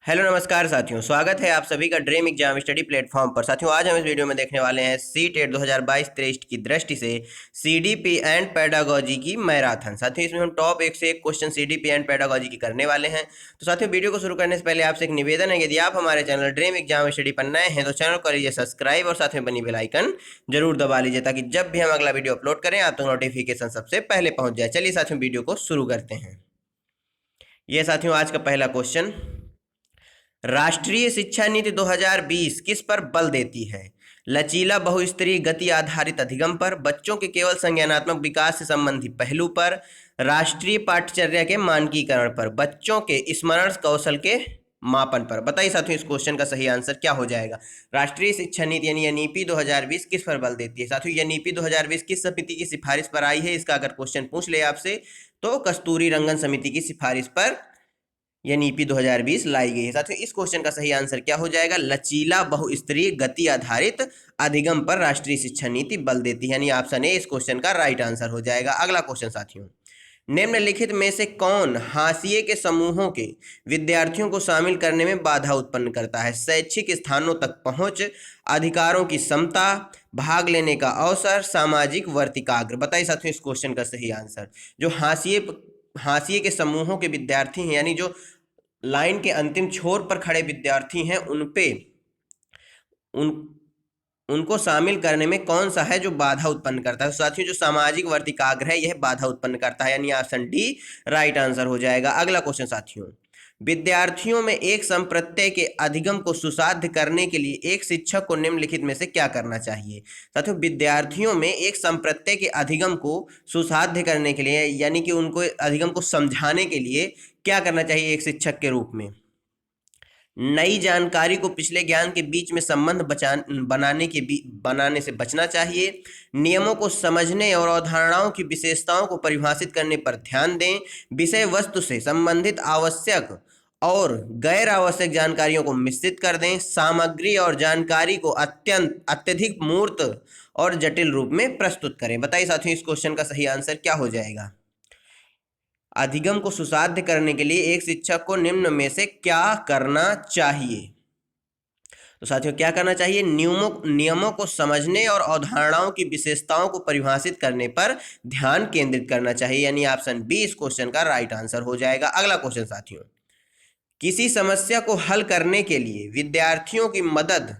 Hello नमस्कार साथियों, स्वागत है आप सभी का ड्रीम एग्जाम स्टडी प्लेटफॉर्म पर। साथियों, आज हम इस वीडियो में देखने वाले हैं सी-टेट 2022-23 की दृष्टि से सीडीपी एंड पेडागोजी की मैराथन। साथियों, इसमें हम टॉप 1 से 1 क्वेश्चन सीडीपी एंड पेडागोजी की करने वाले हैं। तो साथियों, वीडियो को शुरू करने से पहले आपसे एक निवेदन है, यदि आप हमारे चैनल ड्रीम एग्जाम स्टडी पर नए हैं तो चैनल को लीजिए सब्सक्राइब और साथ में बनी बेल आइकन जरूर दबा लीजिए, ताकि जब भी हम अगला वीडियो अपलोड करें आप तक नोटिफिकेशन सबसे पहले पहुंच जाए। चलिए साथियों, वीडियो को शुरू करते हैं। ये साथियों आज का पहला क्वेश्चन, राष्ट्रीय शिक्षा नीति 2020 किस पर बल देती है? लचीला बहुस्तरीय गति आधारित अधिगम पर, बच्चों के केवल संज्ञानात्मक विकास से संबंधित पहलू पर, राष्ट्रीय पाठ्यचर्या के मानकीकरण पर, बच्चों के स्मरण कौशल के मापन पर। बताइए साथियों, इस क्वेश्चन का सही आंसर क्या हो जाएगा? राष्ट्रीय शिक्षा नीति यानी एनईपी 2020 किस पर बल देती है? साथियों, एनईपी 2020 किस समिति की सिफारिश पर आई है? इसका अगर क्वेश्चन पूछ ले आपसे तो कस्तूरी रंगन समिति की सिफारिश पर यह नीति 2020 लाई गई है। साथियों, इस क्वेश्चन का सही आंसर क्या हो जाएगा? लचीला बहुस्तरीय गति आधारित अधिगम पर राष्ट्रीय शिक्षा नीति बल देती है, यानी ऑप्शन ए इस क्वेश्चन का राइट आंसर हो जाएगा। अगला क्वेश्चन साथियों, निम्नलिखित में से कौन हाशिए के समूहों के विद्यार्थियों को शामिल करने में बाधा उत्पन्न करता है? शैक्षिक स्थानों तक पहुंच, अधिकारों की समता, भाग लेने का अवसर, सामाजिक वर्तिकाग्र। बताइए साथियों, इस क्वेश्चन का सही आंसर। जो हाशिए के समूहों के विद्यार्थी हैं, यानी जो लाइन के अंतिम छोर पर खड़े विद्यार्थी हैं, उन उनको शामिल करने में कौन सा है जो बाधा उत्पन्न करता है? साथियों, जो सामाजिक वर्तिकाग्र है यह बाधा उत्पन्न करता है, यानी ऑप्शन डी राइट आंसर हो जाएगा। अगला क्वेश्चन साथियों, विद्यार्थियों में एक संप्रत्यय के अधिगम को सुसाध्य करने के लिए एक शिक्षक को निम्नलिखित में से क्या करना चाहिए? साथियों, विद्यार्थियों में एक संप्रत्यय के अधिगम को सुसाध्य करने के लिए, यानी कि उनको अधिगम को समझाने के लिए क्या करना चाहिए एक शिक्षक के रूप में? नई जानकारी को पिछले ज्ञान के बीच में संबंध बनाने से बचना चाहिए। नियमों को समझने और अवधारणाओं की विशेषताओं को परिभाषित करने पर ध्यान दें। विषय वस्तु से संबंधित आवश्यक और गैर आवश्यक जानकारियों को मिश्रित कर दें। सामग्री और जानकारी को अत्यधिक मूर्त और जटिल रूप में प्रस्तुत करें। बताइए साथियों, इस क्वेश्चन का सही आंसर क्या हो जाएगा? अधिगम को सुसाध्य करने के लिए एक शिक्षक को निम्न में से क्या करना चाहिए? तो साथियों, क्या करना चाहिए? नियमों को समझने और अवधारणाओं की विशेषताओं को परिभाषित करने पर ध्यान केंद्रित करना चाहिए, यानी ऑप्शन बी इस क्वेश्चन का राइट आंसर हो जाएगा। अगला क्वेश्चन साथियों, किसी समस्या को हल करने के लिए विद्यार्थियों की मदद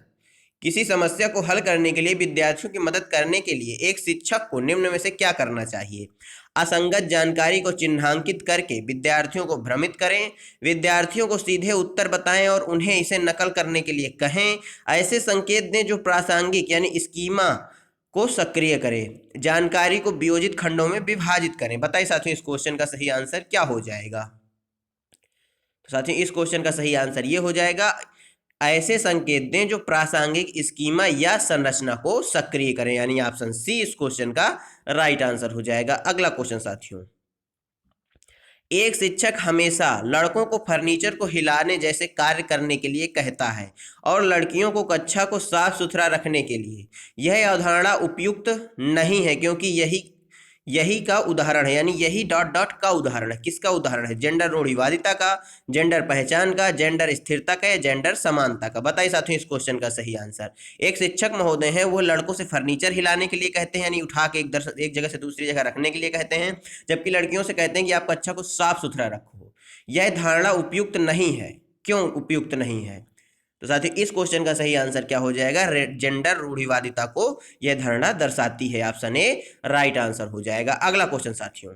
किसी समस्या को हल करने के लिए विद्यार्थियों की मदद करने के लिए एक शिक्षक को निम्न में से क्या करना चाहिए? असंगत जानकारी को चिन्हांकित करके विद्यार्थियों को भ्रमित करें। विद्यार्थियों को सीधे उत्तर बताएं और उन्हें इसे नकल करने के लिए कहें। ऐसे संकेत दें जो प्रासंगिक यानी स्कीमा को सक्रिय करें। जानकारी को वियोजित खंडों में विभाजित करें। बताइए साथियों, इस क्वेश्चन का सही आंसर क्या हो जाएगा? तो साथियों, इस क्वेश्चन का सही आंसर ये हो जाएगा, ऐसे संकेत दें जो प्रासंगिक स्कीमा या संरचना को सक्रिय करें, यानी ऑप्शन सी इस क्वेश्चन का राइट आंसर हो जाएगा। अगला क्वेश्चन साथियों, एक शिक्षक हमेशा लड़कों को फर्नीचर को हिलाने जैसे कार्य करने के लिए कहता है और लड़कियों को कक्षा को साफ सुथरा रखने के लिए। यह अवधारणा उपयुक्त नहीं है, क्योंकि यही यही का उदाहरण है, यानी यही डॉट डॉट का उदाहरण है। किसका उदाहरण है? जेंडर रूढ़िवादिता का, जेंडर पहचान का, जेंडर स्थिरता का या जेंडर समानता का। बताइए साथियों, इस क्वेश्चन का सही आंसर। एक शिक्षक महोदय हैं, वो लड़कों से फर्नीचर हिलाने के लिए कहते हैं, यानी उठा के एक जगह से दूसरी जगह रखने के लिए कहते हैं, जबकि लड़कियों से कहते हैं कि आप कक्षा को साफ सुथरा रखो। यह धारणा उपयुक्त नहीं है। क्यों उपयुक्त नहीं है? तो साथियों, इस क्वेश्चन का सही आंसर क्या हो जाएगा? जेंडर रूढ़िवादिता को यह धारणा दर्शाती है। ऑप्शन ए राइट आंसर हो जाएगा। अगला क्वेश्चन साथियों,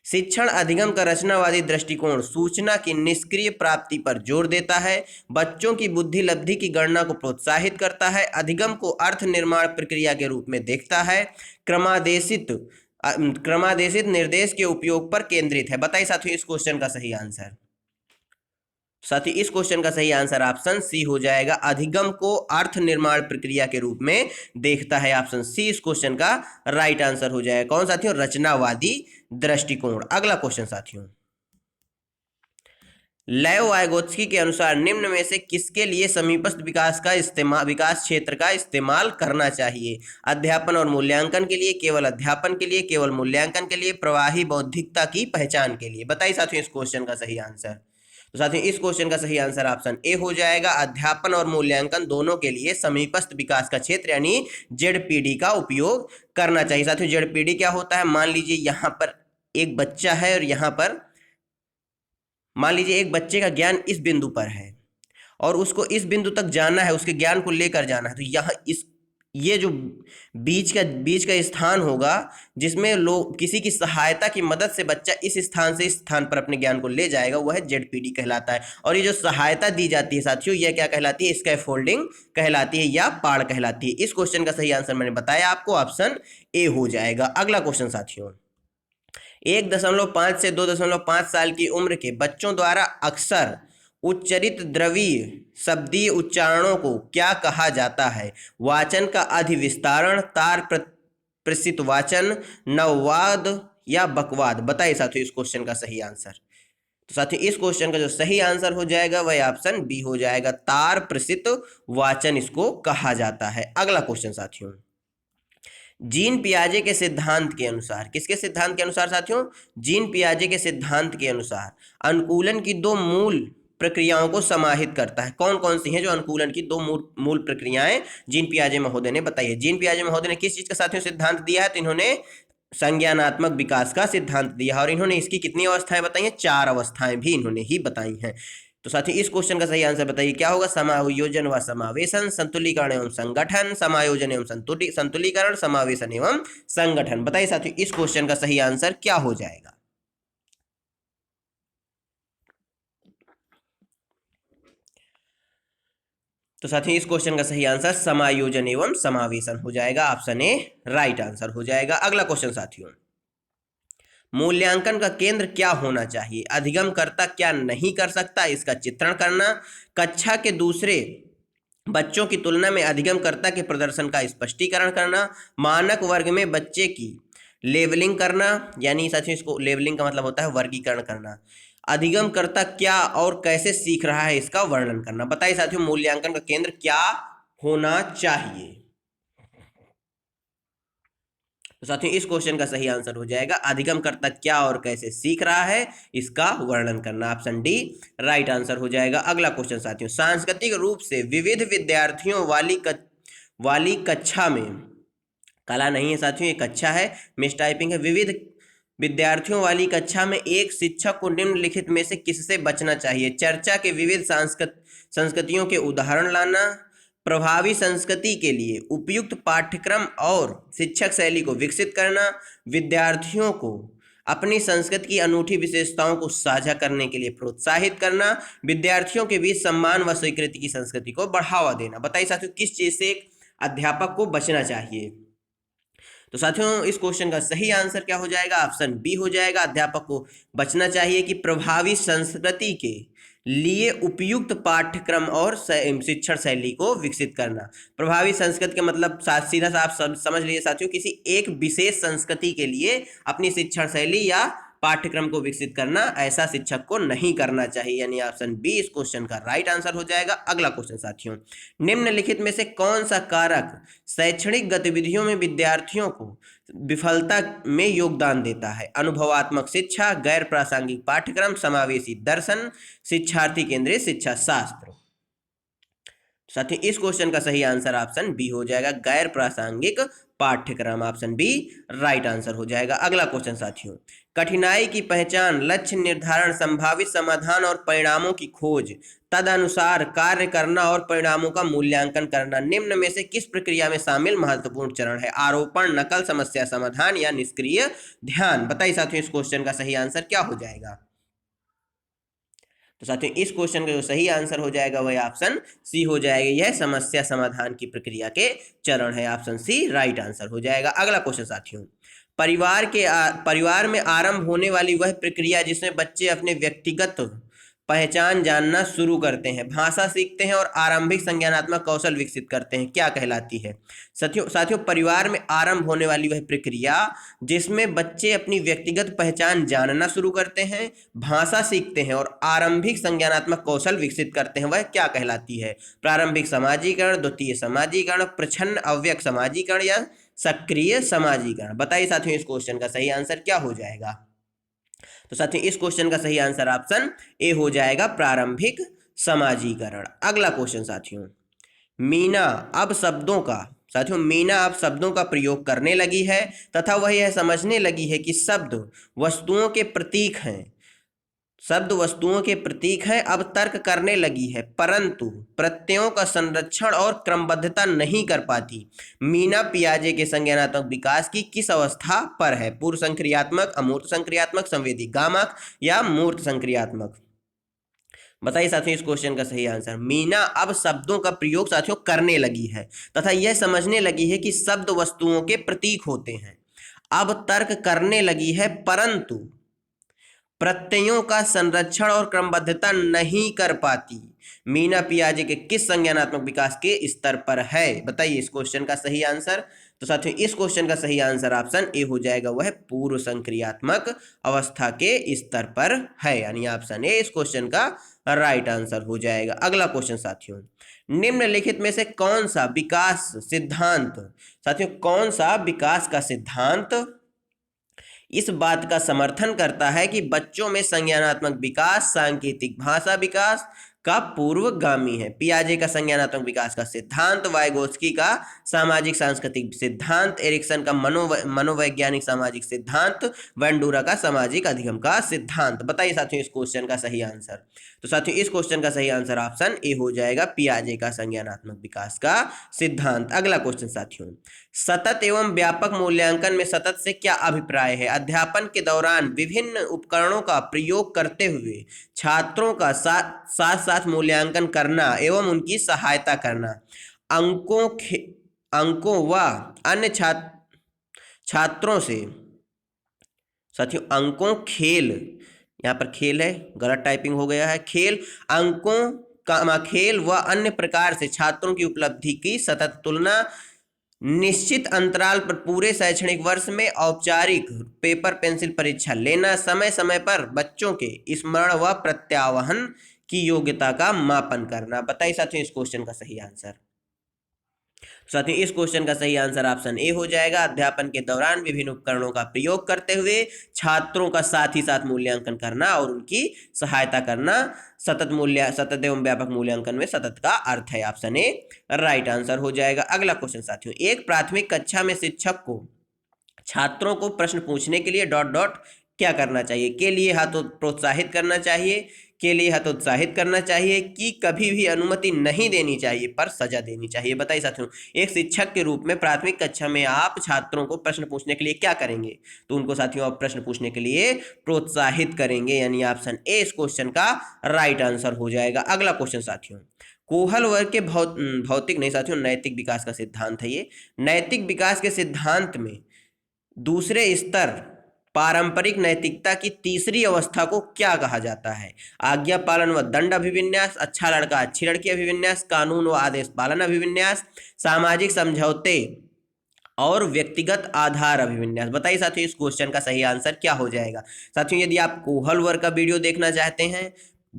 शिक्षण अधिगम का रचनावादी दृष्टिकोण सूचना की निष्क्रिय प्राप्ति पर जोर देता है, बच्चों की बुद्धि लब्धि की गणना को प्रोत्साहित करता है, अधिगम को अर्थ निर्माण प्रक्रिया के रूप में देखता है, क्रमादेशित निर्देश के उपयोग पर केंद्रित है। बताइए साथियों, इस क्वेश्चन का सही आंसर। साथ ही इस क्वेश्चन का सही आंसर ऑप्शन सी हो जाएगा, अधिगम को अर्थ निर्माण प्रक्रिया के रूप में देखता है। ऑप्शन सी इस क्वेश्चन का राइट आंसर हो जाएगा। कौन साथियों? रचनावादी दृष्टिकोण। अगला क्वेश्चन साथियों, लेव वाइगोत्स्की के अनुसार निम्न में से किसके लिए समीपस्थ विकास क्षेत्र का इस्तेमाल करना चाहिए? अध्यापन और मूल्यांकन के लिए, केवल अध्यापन के लिए, केवल मूल्यांकन के लिए, प्रवाही बौद्धिकता की पहचान के लिए। बताइए साथियों, इस क्वेश्चन का सही आंसर। तो साथियों इस क्वेश्चन का सही आंसर ऑप्शन ए हो जाएगा। अध्यापन और मूल्यांकन दोनों के लिए समीपस्थ विकास का क्षेत्र यानी जेडपीडी का उपयोग करना चाहिए। साथियों जेडपीडी क्या होता है, मान लीजिए यहाँ पर एक बच्चा है और यहाँ पर मान लीजिए एक बच्चे का ज्ञान इस बिंदु पर है और उसको इस बिंदु तक जाना है, उसके ज्ञान को लेकर जाना है, तो यहाँ इस ये जो बीच का स्थान होगा जिसमें लोग किसी की सहायता की मदद से बच्चा इस स्थान से इस स्थान पर अपने ज्ञान को ले जाएगा, वह जेडपीडी कहलाता है। और ये जो सहायता दी जाती है साथियों, यह क्या कहलाती है, स्कैफोल्डिंग कहलाती है या पाड़ कहलाती है। इस क्वेश्चन का सही आंसर मैंने बताया आपको, ऑप्शन ए हो जाएगा। अगला क्वेश्चन साथियों, 1.5 से 2.5 साल की उम्र के बच्चों द्वारा अक्सर उच्चरित द्रवीय शब्दीय उच्चारणों को क्या कहा जाता है? वाचन का अधिविस्तारण, तार प्रसित वाचन, नववाद या बकवाद? बताइए साथियों इस क्वेश्चन का सही आंसर। तो साथियों इस क्वेश्चन का जो सही आंसर हो जाएगा वह ऑप्शन बी हो जाएगा, तार प्रसित वाचन इसको कहा जाता है। अगला क्वेश्चन साथियों, जीन पियाजे के सिद्धांत के अनुसार, किसके सिद्धांत के अनुसार साथियों? जीन पियाजे के सिद्धांत के अनुसार अनुकूलन की दो मूल प्रक्रियाओं को समाहित करता है। कौन कौन सी हैं जो अनुकूलन की दो मूल प्रक्रियाएं जीन पियाजे महोदय ने बताइए? जीन पियाजे महोदय ने किस चीज का साथियों सिद्धांत दिया है? तो इन्होंने संज्ञानात्मक विकास का सिद्धांत दिया है और इन्होंने इसकी कितनी अवस्थाएं बताई हैं? 4 अवस्थाएं भी इन्होंने ही बताई हैं। तो साथियों इस क्वेश्चन का सही आंसर बताइए क्या होगा? समायोजन व समावेशन, संतुलीकरण एवं संगठन, समायोजन एवं संतुलीकरण, समावेशन एवं संगठन। बताइए साथियों इस क्वेश्चन का सही आंसर क्या हो जाएगा? तो साथियों इस क्वेश्चन का सही आंसर समायोजन एवं समावेशन हो जाएगा, ऑप्शन ए राइट आंसर हो जाएगा। अगला क्वेश्चन साथियों, मूल्यांकन का केंद्र क्या होना चाहिए? अधिगमकर्ता क्या नहीं कर सकता, इसका चित्रण करना, कक्षा के दूसरे बच्चों की तुलना में अधिगमकर्ता के प्रदर्शन का स्पष्टीकरण करना, मानक वर्ग में बच्चे की लेवलिंग करना, यानी साथियों इसको लेवलिंग का मतलब होता है वर्गीकरण करना, अधिगमकर्ता क्या और कैसे सीख रहा है इसका वर्णन करना। बताइए साथियों मूल्यांकन का केंद्र क्या होना चाहिए? तो साथियों इस क्वेश्चन का सही आंसर हो जाएगा, अधिगमकर्ता क्या और कैसे सीख रहा है इसका वर्णन करना, ऑप्शन डी राइट आंसर हो जाएगा। अगला क्वेश्चन साथियों, सांस्कृतिक रूप से विविध विद्यार्थियों वाली कक्षा में, कला नहीं है साथियों ये कक्षा है, मिस टाइपिंग है, विविध विद्यार्थियों वाली कक्षा में एक शिक्षक को निम्नलिखित में से किससे बचना चाहिए? चर्चा के विविध संस्कृतियों के उदाहरण लाना, प्रभावी संस्कृति के लिए उपयुक्त पाठ्यक्रम और शिक्षक शैली को विकसित करना, विद्यार्थियों को अपनी संस्कृति की अनूठी विशेषताओं को साझा करने के लिए प्रोत्साहित करना, विद्यार्थियों के बीच सम्मान व स्वीकृति की संस्कृति को बढ़ावा देना। बताइए साथियों किस चीज से एक अध्यापक को बचना चाहिए? तो साथियों इस क्वेश्चन का सही आंसर क्या हो जाएगा? ऑप्शन बी हो जाएगा, अध्यापक को बचना चाहिए कि प्रभावी संस्कृति के लिए उपयुक्त पाठ्यक्रम और शिक्षण शैली को विकसित करना। प्रभावी संस्कृति का मतलब सीधा सा आप समझ लीजिए साथियों, किसी एक विशेष संस्कृति के लिए अपनी शिक्षण शैली या पाठ्यक्रम को विकसित करना, ऐसा शिक्षक को नहीं करना चाहिए, यानी ऑप्शन बी इस क्वेश्चन का राइट आंसर हो जाएगा। अगला क्वेश्चन साथियों, निम्नलिखित में से कौन सा कारक शैक्षणिक गतिविधियों में विद्यार्थियों को विफलता में योगदान देता है? अनुभवात्मक शिक्षा, गैर प्रासंगिक पाठ्यक्रम, समावेशी दर्शन, शिक्षार्थी केंद्रित शिक्षा शास्त्र। साथियों इस क्वेश्चन का सही आंसर ऑप्शन बी हो जाएगा, गैर प्रासंगिक पाठ्यक्रम, ऑप्शन बी राइट आंसर हो जाएगा। अगला क्वेश्चन साथियों, कठिनाई की पहचान, लक्ष्य निर्धारण, संभावित समाधान और परिणामों की खोज, तदनुसार कार्य करना और परिणामों का मूल्यांकन करना निम्न में से किस प्रक्रिया में शामिल महत्वपूर्ण चरण है? आरोपण, नकल, समस्या समाधान या निष्क्रिय ध्यान? बताइए साथियों इस क्वेश्चन का सही आंसर क्या हो जाएगा? तो साथियों इस क्वेश्चन का जो सही आंसर हो जाएगा वह ऑप्शन सी हो जाएगा, यह समस्या समाधान की प्रक्रिया के चरण है, ऑप्शन सी राइट आंसर हो जाएगा। अगला क्वेश्चन साथियों, परिवार में आरंभ होने वाली वह प्रक्रिया जिसमें बच्चे अपने व्यक्तिगत पहचान जानना शुरू करते हैं, भाषा सीखते हैं और आरंभिक संज्ञानात्मक कौशल विकसित करते हैं, क्या कहलाती है? साथियों परिवार में आरंभ होने वाली वह प्रक्रिया जिसमें बच्चे अपनी व्यक्तिगत पहचान जानना शुरू करते हैं, भाषा सीखते हैं और आरंभिक संज्ञानात्मक कौशल विकसित करते हैं, वह क्या कहलाती है? प्रारंभिक समाजीकरण, द्वितीय समाजीकरण, प्रच्छन्न अव्यक्त समाजीकरण या सक्रिय समाजीकरण? बताइए साथियों इस क्वेश्चन का सही आंसर क्या हो जाएगा? तो साथियों इस क्वेश्चन का सही आंसर ऑप्शन ए हो जाएगा, प्रारंभिक समाजीकरण। अगला क्वेश्चन साथियों, मीना अब शब्दों का साथियों मीना अब शब्दों का प्रयोग करने लगी है तथा वह यह समझने लगी है कि शब्द वस्तुओं के प्रतीक हैं। शब्द वस्तुओं के प्रतीक हैं, अब तर्क करने लगी है परंतु प्रत्ययों का संरक्षण और क्रमबद्धता नहीं कर पाती। मीना पियाजे के संज्ञानात्मक विकास की किस अवस्था पर है? पूर्व संक्रियात्मक, अमूर्त संक्रियात्मक, संवेदी गामक या मूर्त संक्रियात्मक? बताइए साथियों इस क्वेश्चन का सही आंसर। मीना अब शब्दों का प्रयोग साथियों करने लगी है तथा यह समझने लगी है कि शब्द वस्तुओं के प्रतीक होते हैं। अब तर्क करने लगी है परंतु प्रत्ययों का संरक्षण और क्रमबद्धता नहीं कर पाती। मीना पियाजे के किस संज्ञानात्मक विकास के स्तर पर है? बताइए इस क्वेश्चन का सही आंसर। तो साथियों इस क्वेश्चन का सही आंसर ऑप्शन ए हो जाएगा, वह पूर्व संक्रियात्मक अवस्था के स्तर पर है, यानी ऑप्शन ए इस क्वेश्चन का राइट आंसर हो जाएगा। अगला क्वेश्चन साथियों, निम्नलिखित में से कौन सा विकास सिद्धांत साथियों कौन सा विकास का सिद्धांत इस बात का समर्थन करता है कि बच्चों में संज्ञानात्मक विकास सांकेतिक भाषा विकास का पूर्वगामी है? पियाजे का संज्ञानात्मक विकास का सिद्धांत, वाइगोत्स्की का सामाजिक सांस्कृतिक सिद्धांत, एरिक्सन का मनोवैज्ञानिक सामाजिक सिद्धांत, वेंडूरा का सामाजिक अधिगम का सिद्धांत। बताइए साथियों इस क्वेश्चन का सही आंसर। तो साथियों इस क्वेश्चन का सही आंसर ऑप्शन ए हो जाएगा, पियाजे का संज्ञानात्मक विकास का सिद्धांत। अगला क्वेश्चन साथियों, सतत एवं व्यापक मूल्यांकन में सतत से क्या अभिप्राय है? अध्यापन के दौरान विभिन्न उपकरणों का प्रयोग करते हुए छात्रों का साथ साथ मूल्यांकन करना एवं उनकी सहायता करना। अंकों व अन्य छात्रों से साथियों अंकों खेल, यहाँ पर खेल है, गलत टाइपिंग हो गया है, खेल अंकों का खेल व अन्य प्रकार से छात्रों की उपलब्धि की सतत तुलना, निश्चित अंतराल पर पूरे शैक्षणिक वर्ष में औपचारिक पेपर पेंसिल परीक्षा लेना, समय समय पर बच्चों के स्मरण व प्रत्यावहन की योग्यता का मापन करना। बताइए साथियों इस क्वेश्चन का सही आंसर। साथियों इस क्वेश्चन का सही आंसर ऑप्शन ए हो जाएगा, अध्यापन के दौरान विभिन्न उपकरणों का प्रयोग करते हुए छात्रों का साथ ही साथ मूल्यांकन करना और उनकी सहायता करना। सतत एवं व्यापक मूल्यांकन में सतत का अर्थ है, ऑप्शन ए राइट आंसर हो जाएगा। अगला क्वेश्चन साथियों, एक प्राथमिक कक्षा में शिक्षक को छात्रों को प्रश्न पूछने के लिए डॉट डॉट क्या करना चाहिए? के लिए हा तो प्रोत्साहित करना चाहिए, के लिए हतोत्साहित करना चाहिए, कि कभी भी अनुमति नहीं देनी चाहिए पर सजा देनी चाहिए? बताइए साथियों एक शिक्षक के रूप में प्राथमिक कक्षा में आप छात्रों को प्रश्न पूछने के लिए क्या करेंगे? तो उनको साथियों आप प्रश्न पूछने के लिए प्रोत्साहित करेंगे, यानी ऑप्शन ए इस क्वेश्चन का राइट आंसर हो जाएगा। अगला क्वेश्चन साथियों, कोहल वर्ग के भौतिक नहीं साथियों नैतिक विकास का सिद्धांत है ये। नैतिक विकास के सिद्धांत में दूसरे स्तर पारंपरिक नैतिकता की तीसरी अवस्था को क्या कहा जाता है? आज्ञा पालन व दंड अभिविन्यास, अच्छा लड़का अच्छी लड़की अभिविन्यास, कानून व आदेश पालन अभिविन्यास, सामाजिक समझौते और व्यक्तिगत आधार अभिविन्यास। बताइए साथियों इस क्वेश्चन का सही आंसर क्या हो जाएगा? साथियों यदि आप कोहल वर्ग का वीडियो देखना चाहते हैं,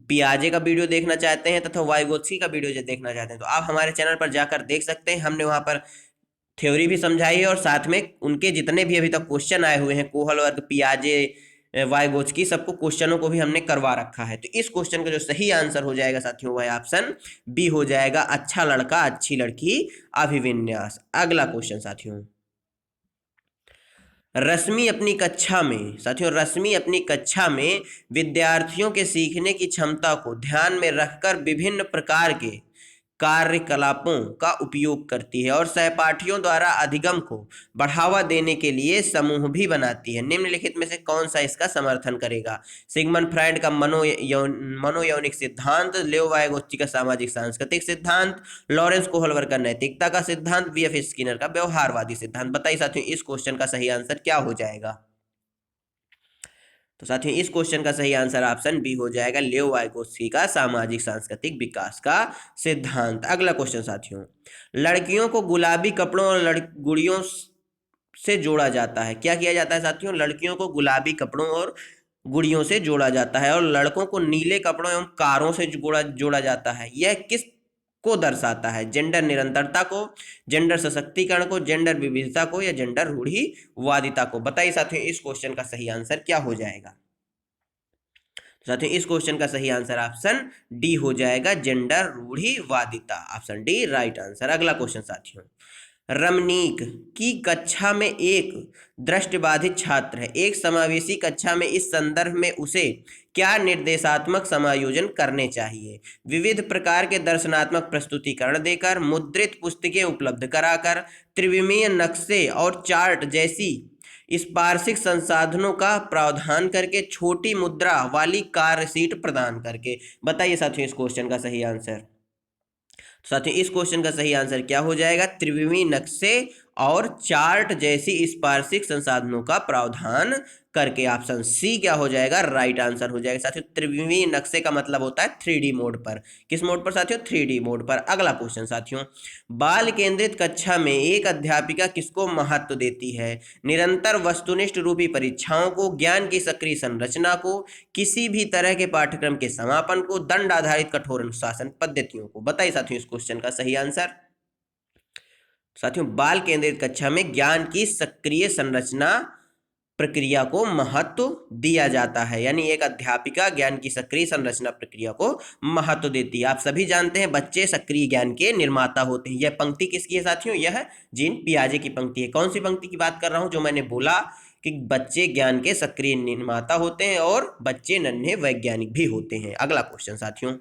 पियाजे का वीडियो देखना चाहते हैं तथा वाइगोत्स्की का वीडियो देखना चाहते हैं तो आप हमारे चैनल पर जाकर देख सकते हैं। हमने वहां पर थ्योरी भी समझाई है और साथ में उनके जितने भी अभी तक क्वेश्चन आए हुए हैं कोहल वर्ग, पियाजे, वाइगोत्स्की, सबको क्वेश्चनों को भी हमने करवा रखा है। तो इस क्वेश्चन का जो सही आंसर हो जाएगा साथियों वह ऑप्शन बी हो जाएगा, अच्छा लड़का अच्छी लड़की अभिविन्यास। अगला क्वेश्चन साथियों, रश्मि अपनी कक्षा में विद्यार्थियों के सीखने की क्षमता को ध्यान में रखकर विभिन्न प्रकार के कार्यकलापों का उपयोग करती है और सहपाठियों द्वारा अधिगम को बढ़ावा देने के लिए समूह भी बनाती है। निम्नलिखित में से कौन सा इसका समर्थन करेगा? सिगमंड फ्राइड का मनोयौनिक सिद्धांत, लियो वाइगोत्स्की का सामाजिक सांस्कृतिक सिद्धांत, लॉरेंस कोहलवर्ग का नैतिकता का सिद्धांत, वी.एफ. स्किनर का व्यवहारवादी सिद्धांत। बताइए साथियों इस क्वेश्चन का सही आंसर क्या हो जाएगा? तो साथियों इस क्वेश्चन का सही आंसर ऑप्शन बी हो जाएगा, लियो वाइगोत्स्की का सामाजिक सांस्कृतिक विकास का सिद्धांत। अगला क्वेश्चन साथियों, लड़कियों को गुलाबी कपड़ों और गुड़ियों से जोड़ा जाता है। क्या किया जाता है साथियों? लड़कियों को गुलाबी कपड़ों और गुड़ियों से जोड़ा जाता है और लड़कों को नीले कपड़ों एवं कारों से जोड़ा जाता है। यह किस को दर्शाता है? जेंडर निरंतरता को, जेंडर सशक्तिकरण को, जेंडर विविधता को या जेंडर रूढ़िवादिता को? बताइए साथियों इस क्वेश्चन का सही आंसर क्या हो जाएगा? साथियों इस क्वेश्चन का सही आंसर ऑप्शन डी हो जाएगा, जेंडर रूढ़िवादिता। Option D right answer. अगला क्वेश्चन साथियों, रमणीक की कक्षा में एक दृष्टिबाधित छात्र है, एक समावेशी कक्षा में इस संदर्भ में उसे क्या निर्देशात्मक समायोजन करने चाहिए? विविध प्रकार के दर्शनात्मक प्रस्तुतिकरण देकर, मुद्रित पुस्तकें उपलब्ध कराकर, त्रिविमीय नक्शे और चार्ट जैसी स्पार्शिक संसाधनों का प्रावधान करके, छोटी मुद्रा वाली कार्यशीट प्रदान करके। बताइए साथियों इस क्वेश्चन का सही आंसर। साथियों इस क्वेश्चन का सही आंसर क्या हो जाएगा? त्रिविमीय नक्शे और चार्ट जैसी स्पार्शिक संसाधनों का प्रावधान करके। ऑप्शन सी क्या हो जाएगा? राइट आंसर हो जाएगा। साथियों त्रिविमीय नक्शे का मतलब होता है 3D मोड पर। किस मोड पर साथियों? 3D मोड पर। अगला क्वेश्चन साथियों, बाल केंद्रित कक्षा में एक अध्यापिका किसको महत्व देती है? निरंतर वस्तुनिष्ठ रूपी परीक्षाओं को, ज्ञान की सक्रिय संरचना को, किसी भी तरह के पाठ्यक्रम के समापन को, दंड आधारित कठोर अनुशासन पद्धतियों को। बताइए साथियों इस क्वेश्चन का सही आंसर। साथियों बाल केंद्रित कक्षा में ज्ञान की सक्रिय संरचना प्रक्रिया को महत्व दिया जाता है, यानी एक अध्यापिका ज्ञान की सक्रिय संरचना प्रक्रिया को महत्व देती है। आप सभी जानते हैं बच्चे सक्रिय ज्ञान के निर्माता होते हैं। यह पंक्ति किसकी है साथियों? यह जीन पियाजे की पंक्ति है। कौन सी पंक्ति की बात कर रहा हूं? जो मैंने बोला कि बच्चे ज्ञान के सक्रिय निर्माता होते हैं और बच्चे नन्हे वैज्ञानिक भी होते हैं। अगला क्वेश्चन साथियों,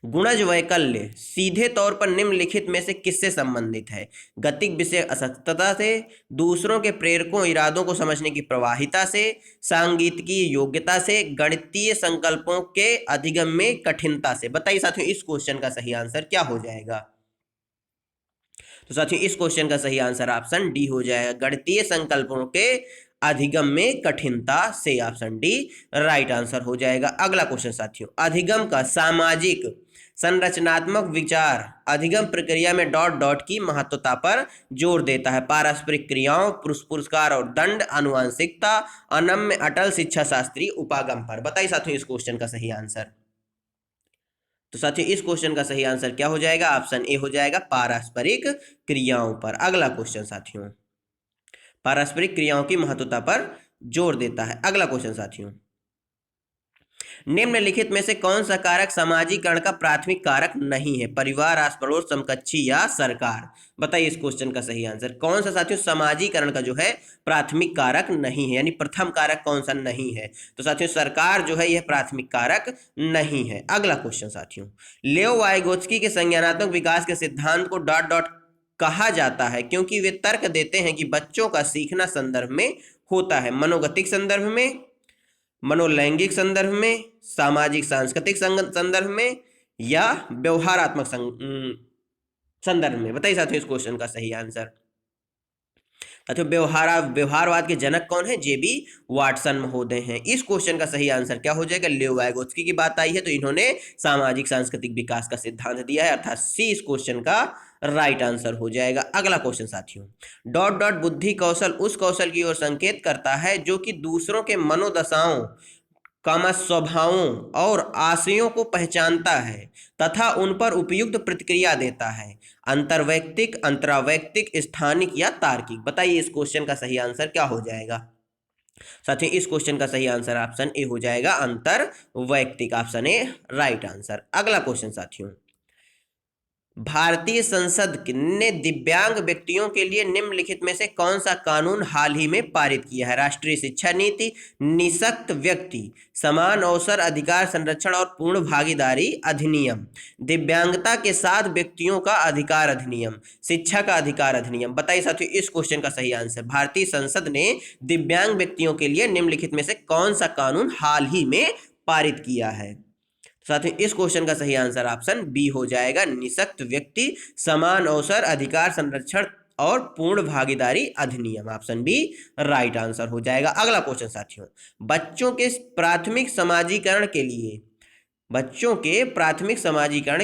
गुणज वैकल्य सीधे तौर पर निम्नलिखित में से किससे संबंधित है? गतिक विषय असक्तता से, दूसरों के प्रेरकों इरादों को समझने की प्रवाहिता से, सांगीतिकी योग्यता से, गणितीय संकल्पों के अधिगम में कठिनता से। बताइए साथियों इस क्वेश्चन का सही आंसर क्या हो जाएगा? तो साथियों इस क्वेश्चन का सही आंसर ऑप्शन डी हो जाएगा, गणितीय संकल्पों के अधिगम में कठिनता से। ऑप्शन डी राइट आंसर हो जाएगा। अगला क्वेश्चन साथियों, अधिगम का सामाजिक संरचनात्मक विचार अधिगम प्रक्रिया में डॉट डॉट की महत्वता पर जोर देता है। पारस्परिक क्रियाओं, पुरस्कार और दंड, आनुवंशिकता, अनम्य अटल शिक्षा शास्त्री उपागम पर। बताइए साथियों इस क्वेश्चन का सही आंसर। तो साथियों इस क्वेश्चन का सही आंसर क्या हो जाएगा? ऑप्शन ए हो जाएगा, पारस्परिक क्रियाओं पर। अगला क्वेश्चन साथियों, पारस्परिक क्रियाओं की महत्वता पर जोर देता है। अगला क्वेश्चन साथियों, निम्नलिखित में से कौन सा कारक सामाजिकरण का प्राथमिक कारक नहीं है? परिवार, आस पड़ोस, समकक्षी या सरकार। बताइए इस क्वेश्चन का सही आंसर। कौन सा साथियों सामाजिकरण का जो है प्राथमिक कारक नहीं है, यानी प्रथम कारक कौन सा नहीं है? तो साथियों सरकार जो है यह प्राथमिक कारक नहीं है। अगला क्वेश्चन साथियों, लेओ वाइगोत्स्की के संज्ञानात्मक विकास के सिद्धांत को डॉट डॉट कहा जाता है क्योंकि वे तर्क देते हैं कि बच्चों का सीखना संदर्भ में होता है, मनोगतिक संदर्भ में, मनोलैंगिक संदर्भ में, सामाजिक सांस्कृतिक संदर्भ में, या व्यवहारात्मक संदर्भ में। बताइए साथियों इस क्वेश्चन का सही आंसर। साथियों व्यवहारवाद के जनक कौन है? जेबी वाटसन महोदय हैं। इस क्वेश्चन का सही आंसर क्या हो जाएगा? लियो वाइगोत्स्की की बात आई है तो इन्होंने सामाजिक सांस्कृतिक विकास का सिद्धांत दिया है, अर्थात सी इस क्वेश्चन का राइट आंसर हो जाएगा। अगला क्वेश्चन साथियों, डॉट डॉट बुद्धि कौशल उस कौशल की ओर संकेत करता है जो कि दूसरों के मनोदशाओं, काम, स्वभावों और आशयों को पहचानता है तथा उन पर उपयुक्त प्रतिक्रिया देता है। अंतर्वैयक्तिक, अंतरावैयक्तिक, स्थानिक या तार्किक। बताइए इस क्वेश्चन का सही आंसर क्या हो जाएगा? साथियों इस क्वेश्चन का सही आंसर ऑप्शन ए हो जाएगा, अंतर्वैयक्तिक। Option A right answer. अगला क्वेश्चन साथियों, भारतीय संसद ने दिव्यांग व्यक्तियों के लिए निम्नलिखित में से कौन सा कानून हाल ही में पारित किया है? राष्ट्रीय शिक्षा नीति, निःशक्त व्यक्ति समान अवसर अधिकार संरक्षण और पूर्ण भागीदारी अधिनियम, दिव्यांगता के साथ व्यक्तियों का अधिकार अधिनियम, शिक्षा का अधिकार अधिनियम। बताइए साथियों इस क्वेश्चन का सही आंसर। भारतीय संसद ने दिव्यांग व्यक्तियों के लिए निम्नलिखित में से कौन सा कानून हाल ही में पारित किया है? साथियों इस क्वेश्चन का सही आंसर ऑप्शन बी हो जाएगा, निःशक्त व्यक्ति समान अवसर अधिकार संरक्षण और पूर्ण भागीदारी अधिनियम। ऑप्शन बी राइट आंसर हो जाएगा। अगला क्वेश्चन साथियों, बच्चों के प्राथमिक समाजीकरण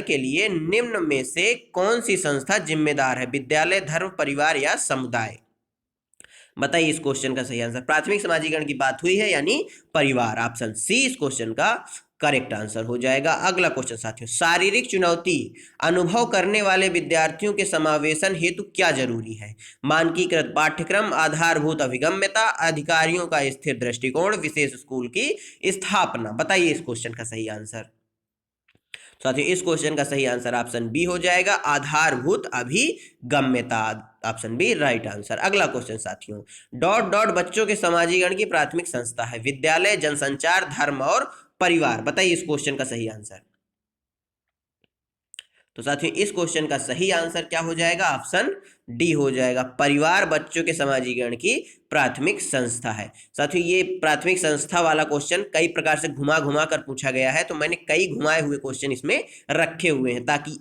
के लिए निम्न में से कौन सी संस्था जिम्मेदार है? विद्यालय, धर्म, परिवार या समुदाय। बताइए इस क्वेश्चन का सही आंसर। प्राथमिक समाजीकरण की बात हुई है यानी परिवार। ऑप्शन सी इस क्वेश्चन का करेक्ट आंसर हो जाएगा। अगला क्वेश्चन साथियों, शारीरिक चुनौती अनुभव करने वाले विद्यार्थियों के समावेशन हेतु क्या जरूरी है? मानकीकृत पाठ्यक्रम, आधारभूत अभिगम्यता, अधिकारियों का स्थिर दृष्टिकोण, विशेष स्कूल की स्थापना। बताइए इस क्वेश्चन का सही आंसर। साथियों इस क्वेश्चन का सही आंसर ऑप्शन बी हो जाएगा, आधारभूत अभिगम्यता। Option B right answer. अगला क्वेश्चन साथियों, डॉट डॉट बच्चों के समाजीकरण की प्राथमिक संस्था है? विद्यालय, जनसंचार, धर्म और परिवार। बताइए इस क्वेश्चन का सही आंसर। तो साथियों इस क्वेश्चन का सही आंसर क्या हो जाएगा? ऑप्शन डी हो जाएगा, परिवार बच्चों के समाजीकरण की प्राथमिक संस्था है। साथियों ये प्राथमिक संस्था वाला क्वेश्चन कई प्रकार से घुमा घुमा कर पूछा गया है, तो मैंने कई घुमाए हुए क्वेश्चन इसमें रखे हुए हैं, ताकि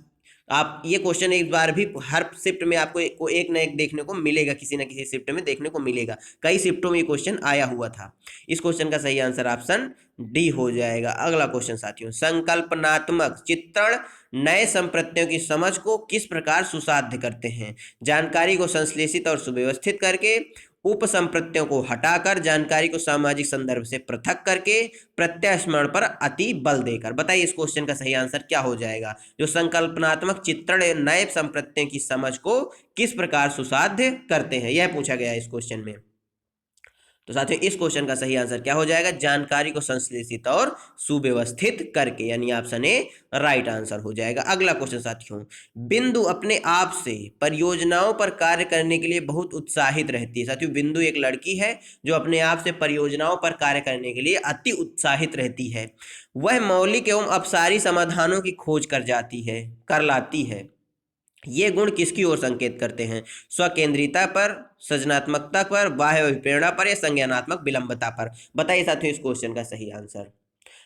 आप ये क्वेश्चन एक बार भी हर शिफ्ट में आपको एक न एक देखने को मिलेगा, किसी न किसी शिफ्ट में देखने को मिलेगा। कई शिफ्टों में ये क्वेश्चन आया हुआ था। इस क्वेश्चन का सही आंसर ऑप्शन डी हो जाएगा। अगला क्वेश्चन साथियों, संकल्पनात्मक चित्रण नए संप्रत्ययों की समझ को किस प्रकार सुसाध्य करते हैं? जानकारी को संश्लेषित और सुव्यवस्थित करके, उपसंप्रत्ययों को हटाकर, जानकारी को सामाजिक संदर्भ से पृथक करके, प्रत्यय स्मरण पर अति बल देकर। बताइए इस क्वेश्चन का सही आंसर क्या हो जाएगा? जो संकल्पनात्मक चित्रण नए संप्रत्ययों की समझ को किस प्रकार सुसाध्य करते हैं, यह पूछा गया है इस क्वेश्चन में। तो साथियों इस क्वेश्चन का सही आंसर क्या हो जाएगा? जानकारी को संश्लेषित और सुव्यवस्थित करके, यानी ऑप्शन ए राइट आंसर हो जाएगा। अगला क्वेश्चन साथियों, बिंदु अपने आप से परियोजनाओं पर कार्य करने के लिए बहुत उत्साहित रहती है। साथियों बिंदु एक लड़की है जो अपने आप से परियोजनाओं पर कार्य करने के लिए अति उत्साहित रहती है। वह मौलिक एवं अपसारी समाधानों की खोज कर लाती है। ये गुण किसकी ओर संकेत करते हैं? स्वकेंद्रिता पर, सृजनात्मकता पर, बाह्य अभिप्रेरणा पर, या संज्ञानात्मक विलंबता पर। बताइए साथियों इस क्वेश्चन का सही आंसर।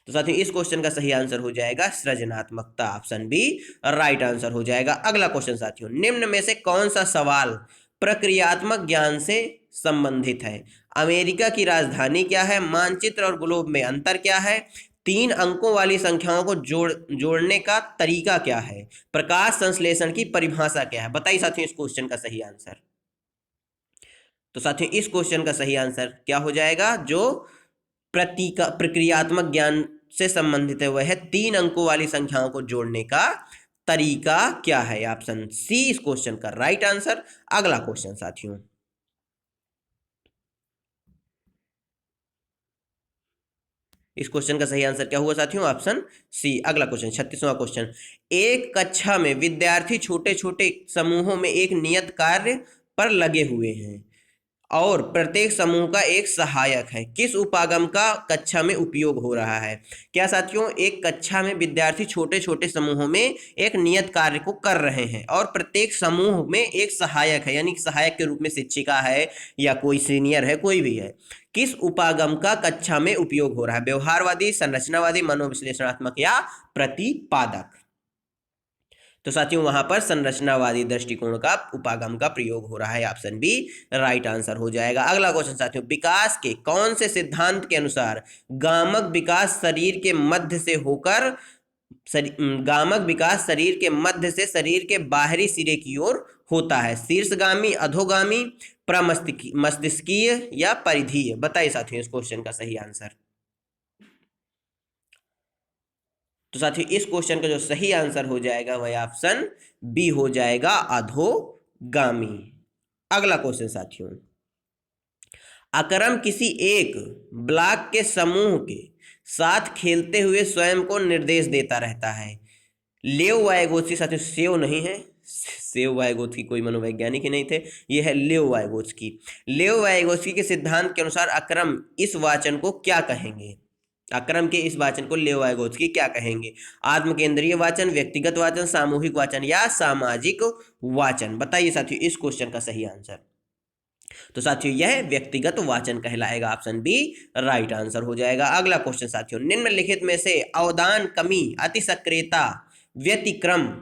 तो साथियों इस क्वेश्चन का सही आंसर हो जाएगा सृजनात्मकता। ऑप्शन बी राइट आंसर हो जाएगा। अगला क्वेश्चन साथियों, निम्न में से कौन सा सवाल प्रक्रियात्मक ज्ञान से संबंधित है? अमेरिका की राजधानी क्या है? मानचित्र और ग्लोब में अंतर क्या है? 3 अंकों वाली संख्याओं को जोड़ने का तरीका क्या है? प्रकाश संश्लेषण की परिभाषा क्या है? बताइए साथियों इस क्वेश्चन का सही आंसर। तो साथियों इस क्वेश्चन का सही आंसर क्या हो जाएगा? जो प्रक्रियात्मक ज्ञान से संबंधित है वह है 3 अंकों वाली संख्याओं को जोड़ने का तरीका क्या है? ऑप्शन सी इस क्वेश्चन का राइट आंसर। अगला क्वेश्चन साथियों, इस क्वेश्चन का सही आंसर क्या हुआ साथियों? Option C. अगला क्वेश्चन 36वां क्वेश्चन, एक कक्षा में विद्यार्थी छोटे छोटे समूहों में एक नियत कार्य पर लगे हुए हैं और प्रत्येक समूह का एक सहायक है। किस उपागम का कक्षा में उपयोग हो रहा है? क्या साथियों, एक कक्षा में विद्यार्थी छोटे छोटे समूहों में एक नियत कार्य को कर रहे हैं और प्रत्येक समूह में एक सहायक है, यानी सहायक के रूप में शिक्षिका है या कोई सीनियर है, कोई भी है। किस उपागम का कक्षा में उपयोग हो रहा है? व्यवहारवादी, संरचनावादी, मनोविश्लेषणात्मक या प्रतिपादक? तो साथियों वहां पर संरचनावादी दृष्टिकोण का उपागम का प्रयोग हो रहा है। ऑप्शन बी राइट आंसर हो जाएगा। अगला क्वेश्चन साथियों, विकास के कौन से सिद्धांत के अनुसार गामक विकास शरीर के मध्य से होकर गामक विकास शरीर के मध्य से शरीर के बाहरी सिरे की ओर होता है? शीर्षगामी, अधोगामी, प्रमस्तिष्कीय या परिधीय? बताइए साथियों इस क्वेश्चन का सही आंसर। तो साथियों इस क्वेश्चन का जो सही आंसर हो जाएगा वह ऑप्शन बी हो जाएगा, अधोगामी। अगला क्वेश्चन साथियों, अकरम किसी एक ब्लॉक के समूह के साथ खेलते हुए स्वयं को निर्देश देता रहता है। लेव वाइगोत्स्की, साथियों सेव नहीं है, सेव वाइगोत्स्की कोई मनोवैज्ञानिक ही नहीं थे, यह है लेव वाइगोत्स्की। लेव वाइगोत्स्की के सिद्धांत के अनुसार अकरम इस वाचन को क्या कहेंगे? अकरम के इस वाचन को लेव वाइगोत्स्की क्या कहेंगे? आत्मकेंद्रीय वाचन, व्यक्तिगत वाचन, सामूहिक वाचन या सामाजिक वाचन? बताइए साथियों इस क्वेश्चन का सही आंसर। तो साथियों यह व्यक्तिगत वाचन कहलाएगा। ऑप्शन बी राइट आंसर हो जाएगा। अगला क्वेश्चन साथियों, निम्नलिखित में से अवदान कमी, अति सक्रियता, व्यतिक्रम,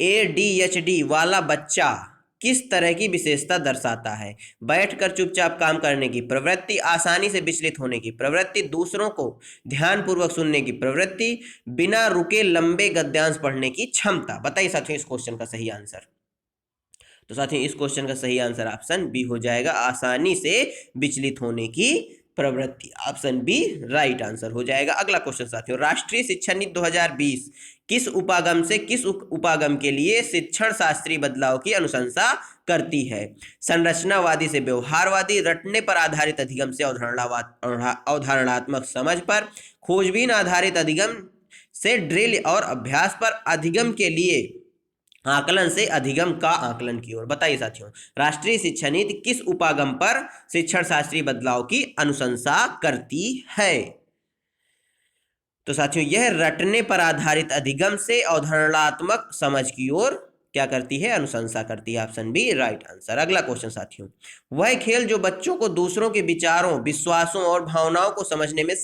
ADHD वाला बच्चा किस तरह की विशेषता दर्शाता है? बैठकर चुपचाप काम करने की प्रवृत्ति, आसानी से विचलित होने की प्रवृत्ति, दूसरों को ध्यानपूर्वक सुनने की प्रवृत्ति, बिना रुके लंबे गद्यांश पढ़ने की क्षमता? बताइए साथियों इस क्वेश्चन का सही आंसर। तो साथियों इस क्वेश्चन का सही आंसर ऑप्शन बी हो जाएगा, आसानी से विचलित होने की प्रवृत्ति। ऑप्शन बी राइट आंसर हो जाएगा। अगला क्वेश्चन साथियों, राष्ट्रीय शिक्षा नीति 2020 किस उपागम से किस उपागम के लिए शिक्षण शास्त्रीय बदलाव की अनुशंसा करती है? संरचनावादी से व्यवहारवादी, रटने पर आधारित अधिगम से अवधारणात्मक समझ पर, खोजबीन आधारित अधिगम से ड्रिल और अभ्यास पर, अधिगम के लिए आकलन से अधिगम का आकलन की ओर। बताइए साथियों, राष्ट्रीय शिक्षा नीति किस उपागम पर शिक्षण शास्त्रीय बदलाव की अनुशंसा करती है? तो साथियों यह रटने पर आधारित अधिगम से अवधारणात्मक समझ की ओर क्या करती है? अनुशंसा करती है। Option B right answer. अगला क्वेश्चन साथियों, वह खेल जो बच्चों को दूसरों के विचारों, विश्वासों और भावनाओं को समझने में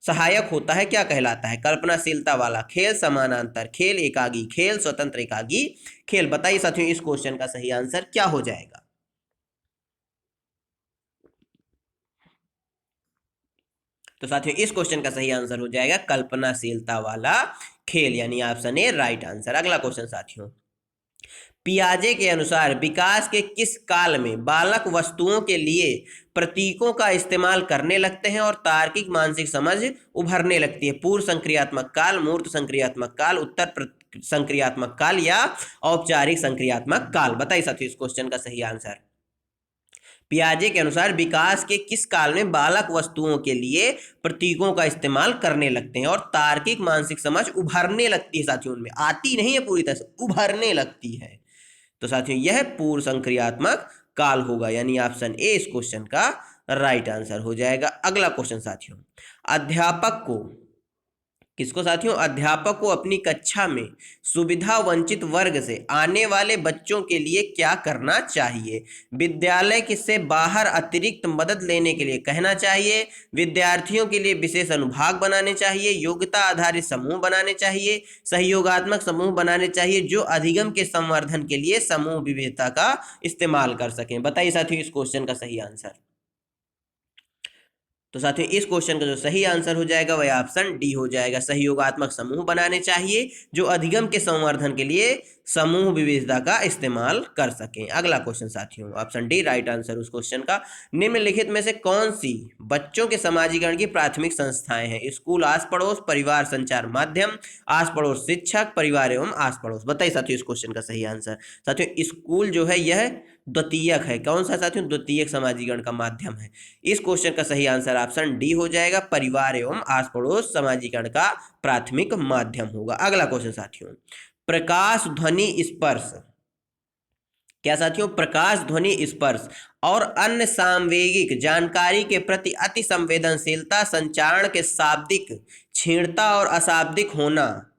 सहायक होता है क्या कहलाता है? कल्पनाशीलता वाला खेल, समानांतर खेल, एकागी खेल, स्वतंत्र एकागी खेल। बताइए साथियों इस क्वेश्चन का सही आंसर क्या हो जाएगा? तो साथियों इस क्वेश्चन का सही आंसर हो जाएगा कल्पनाशीलता वाला खेल, यानी ऑप्शन ए राइट आंसर। अगला क्वेश्चन साथियों, पियाजे के अनुसार विकास के किस काल में बालक वस्तुओं के लिए प्रतीकों का इस्तेमाल करने लगते हैं और तार्किक मानसिक समझ उभरने लगती है? पूर्व संक्रियात्मक काल, मूर्त संक्रियात्मक काल, उत्तर संक्रियात्मक काल या औपचारिक संक्रियात्मक काल? बताइए साथियों इस क्वेश्चन का सही आंसर। पियाजे के अनुसार विकास के किस काल में बालक वस्तुओं के लिए प्रतीकों का इस्तेमाल करने लगते हैं और तार्किक मानसिक समझ उभरने लगती है? साथियों उनमें आती नहीं है पूरी तरह से, उभरने लगती है। तो साथियों यह पूर्व संक्रियात्मक काल होगा, यानी ऑप्शन ए इस क्वेश्चन का राइट आंसर हो जाएगा। अगला क्वेश्चन साथियों, अध्यापक को किसको साथियों? अध्यापक को अपनी कक्षा में सुविधा वंचित वर्ग से आने वाले बच्चों के लिए क्या करना चाहिए? विद्यालय से बाहर अतिरिक्त मदद लेने के लिए कहना चाहिए, विद्यार्थियों के लिए विशेष अनुभाग बनाने चाहिए, योग्यता आधारित समूह बनाने चाहिए, सहयोगात्मक समूह बनाने चाहिए जो अधिगम के संवर्धन के लिए समूह विविधता का इस्तेमाल कर सकें? बताइए साथियों इस क्वेश्चन का सही आंसर। तो साथियों इस क्वेश्चन का जो सही आंसर हो जाएगा वह ऑप्शन डी हो जाएगा, सहयोगात्मक समूह बनाने चाहिए जो अधिगम के संवर्धन के लिए समूह विविधता का इस्तेमाल कर सकें। अगला क्वेश्चन साथियों, ऑप्शन डी राइट आंसर उस क्वेश्चन का। निम्नलिखित में से कौन सी बच्चों के समाजीकरण की प्राथमिक संस्थाएं हैं? स्कूल, आस पड़ोस, परिवार संचार माध्यम, आस पड़ोस शिक्षक, परिवार एवं आस पड़ोस। बताइए साथियों इस क्वेश्चन का सही आंसर। साथियों स्कूल जो है यह द्वितीयक है। कौन सा साथियों? द्वितीयक समाजीकरण का माध्यम है। इस क्वेश्चन का सही आंसर ऑप्शन डी हो जाएगा, परिवार एवं आस पड़ोस समाजीकरण का प्राथमिक माध्यम होगा। अगला क्वेश्चन साथियों, प्रकाश ध्वनि स्पर्श, क्या साथियों? प्रकाश ध्वनि स्पर्श और अन्य सामवेगिक जानकारी के प्रति अति संवेदनशीलता, संचारण के शाब्दिक क्षीणता और अशाब्दिक होना,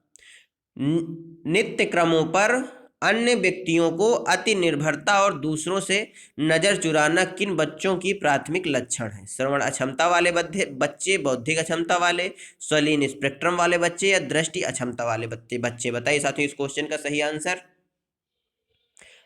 नित्य क्रमों पर अन्य व्यक्तियों को अति निर्भरता और दूसरों से नजर चुराना किन बच्चों की प्राथमिक लक्षण है? श्रवण अक्षमता वाले बच्चे, बौद्धिक अक्षमता वाले, स्वलीन स्पेक्ट्रम वाले बच्चे या दृष्टि अक्षमता वाले बच्चे? बताइए साथियों इस क्वेश्चन का सही आंसर।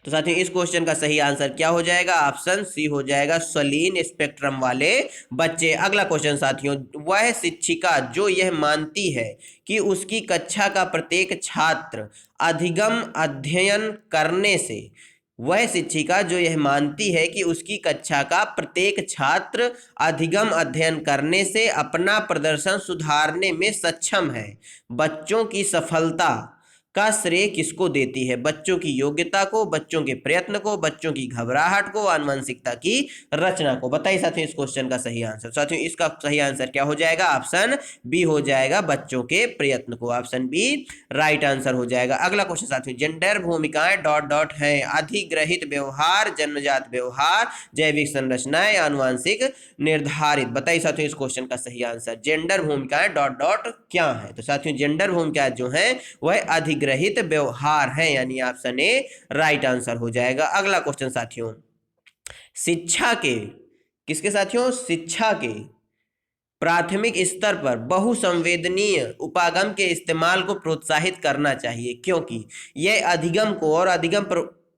तो साथियों इस क्वेश्चन का सही आंसर क्या हो जाएगा? ऑप्शन सी हो जाएगा, स्वलीन स्पेक्ट्रम वाले बच्चे। अगला क्वेश्चन साथियों, वह शिक्षिका जो यह मानती है कि उसकी कक्षा का प्रत्येक छात्र अधिगम अध्ययन करने से वह शिक्षिका जो यह मानती है कि उसकी कक्षा का प्रत्येक छात्र अधिगम अध्ययन करने से अपना प्रदर्शन सुधारने में सक्षम है, बच्चों की सफलता का श्रेय किसको देती है? बच्चों की योग्यता को, बच्चों के प्रयत्न को, बच्चों की घबराहट को, आनुवंशिकता की रचना को? बताइए साथियों इस क्वेश्चन का सही आंसर। साथियों इसका सही आंसर क्या हो जाएगा? ऑप्शन बी हो जाएगा, बच्चों के प्रयत्न को। ऑप्शन बी राइट आंसर हो जाएगा। अगला क्वेश्चन साथियों, जेंडर भूमिकाएं डॉट डॉट है, अधिग्रहित व्यवहार, जन्मजात व्यवहार, जैविक संरचनाएं, आनुवंशिक निर्धारित? बताइए साथियों इस क्वेश्चन का सही आंसर। जेंडर भूमिकाएं डॉट डॉट क्या है? तो साथियों जेंडर भूमिकाएं जो है वह अधिग्रहित व्यवहार है, यानी ऑप्शन ए राइट आंसर हो जाएगा। अगला क्वेश्चन साथियों, शिक्षा के किसके साथियों? शिक्षा के प्राथमिक स्तर पर बहुसंवेदनीय उपागम के इस्तेमाल को प्रोत्साहित करना चाहिए क्योंकि यह अधिगम को और अधिगम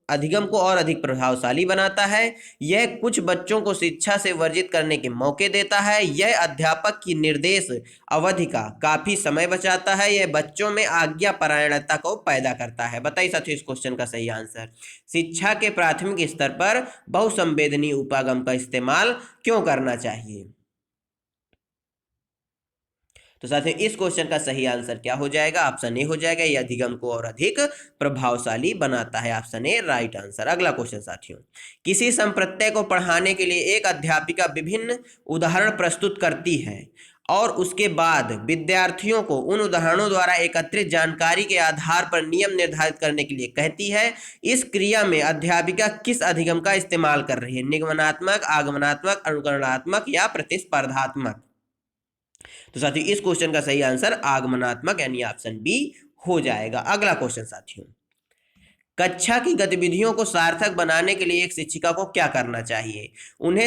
अधिगम को और अधिक प्रभावशाली बनाता है। यह कुछ बच्चों को शिक्षा से वर्जित करने के मौके देता है। यह अध्यापक की निर्देश अवधि का काफी समय बचाता है। यह बच्चों में आज्ञापरायणता को पैदा करता है। बताइए साथियों इस क्वेश्चन का सही आंसर। शिक्षा के प्राथमिक स्तर पर बहुसंवेदनीय उपागम का इस्तेमाल क्यों करना चाहिए? तो साथियों इस क्वेश्चन का सही आंसर क्या हो जाएगा? ऑप्शन ए हो जाएगा। यह अधिगम को और अधिक प्रभावशाली बनाता है। Option A right answer. अगला क्वेश्चन साथियों, किसी संप्रत्यय को पढ़ाने के लिए एक अध्यापिका विभिन्न उदाहरण प्रस्तुत करती है और उसके बाद विद्यार्थियों को उन उदाहरणों द्वारा एकत्रित जानकारी के आधार पर नियम निर्धारित करने के लिए कहती है। इस क्रिया में अध्यापिका किस अधिगम का इस्तेमाल कर रही है? निगमनात्मक, आगमनात्मक, अनुकरणात्मक या प्रतिस्पर्धात्मक? तो साथियों इस क्वेश्चन का सही आंसर आगमनात्मक यानी ऑप्शन बी हो जाएगा। अगला क्वेश्चन साथियों, कक्षा की गतिविधियों को सार्थक बनाने के लिए एक शिक्षिका को क्या करना चाहिए? उन्हें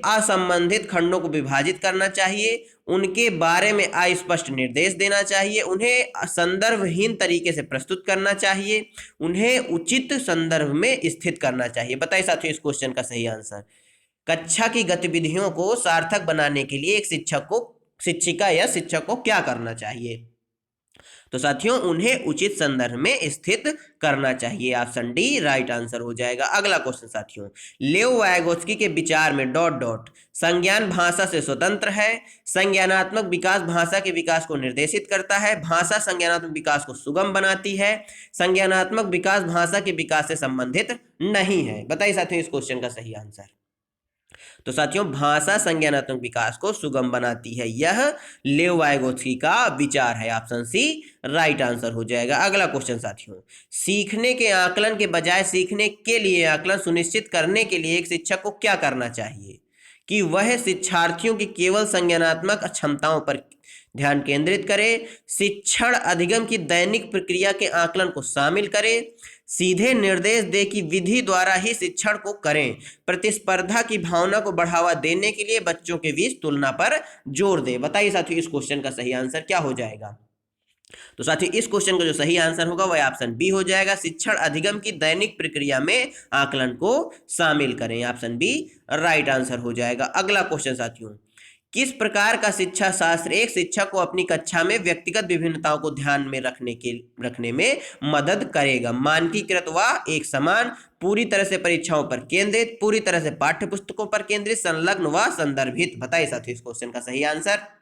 असंबंधित खंडों को विभाजित करना चाहिए, उनके बारे में अस्पष्ट निर्देश देना चाहिए, उन्हें संदर्भहीन तरीके से प्रस्तुत करना चाहिए, उन्हें उचित संदर्भ में स्थित करना चाहिए। बताइए साथियों इस क्वेश्चन का सही आंसर। कक्षा की गतिविधियों को सार्थक बनाने के लिए एक शिक्षिका या शिक्षक को क्या करना चाहिए? तो साथियों उन्हें उचित संदर्भ में स्थित करना चाहिए। ऑप्शन डी राइट आंसर हो जाएगा। अगला क्वेश्चन साथियों, लेओ वाइगोत्स्की के विचार में डॉट डॉट संज्ञान भाषा से स्वतंत्र है, संज्ञानात्मक विकास भाषा के विकास को निर्देशित करता है, भाषा संज्ञानात्मक विकास को सुगम बनाती है, संज्ञानात्मक विकास भाषा के विकास से संबंधित नहीं है। बताइए साथियों इस क्वेश्चन का सही आंसर। तो साथियों भाषा संज्ञानात्मक विकास को सुगम बनाती है, यह लेव वाइगोत्स्की का विचार है। ऑप्शन सी राइट आंसर हो जाएगा। अगला क्वेश्चन साथियों, सीखने के आकलन के बजाय सीखने के लिए आकलन सुनिश्चित करने के लिए एक शिक्षक को क्या करना चाहिए? कि वह शिक्षार्थियों की केवल संज्ञानात्मक क्षमताओं पर ध्यान केंद्रित करे, शिक्षण अधिगम की दैनिक प्रक्रिया के आकलन को शामिल करे, सीधे निर्देश दे कि विधि द्वारा ही शिक्षण को करें, प्रतिस्पर्धा की भावना को बढ़ावा देने के लिए बच्चों के बीच तुलना पर जोर दे। बताइए साथियों इस क्वेश्चन का सही आंसर क्या हो जाएगा? तो साथियों इस क्वेश्चन का जो सही आंसर होगा वह ऑप्शन बी हो जाएगा। शिक्षण अधिगम की दैनिक प्रक्रिया में आकलन को शामिल करें। ऑप्शन बी राइट आंसर हो जाएगा। अगला क्वेश्चन साथियों, किस प्रकार का शिक्षा शास्त्र एक शिक्षक को अपनी कक्षा में व्यक्तिगत विभिन्नताओं को ध्यान में रखने में मदद करेगा? मानकीकृत व एक समान, पूरी तरह से परीक्षाओं पर केंद्रित, पूरी तरह से पाठ्य पुस्तकों पर केंद्रित, संलग्न व संदर्भित। बताइए साथियों इस क्वेश्चन का सही आंसर।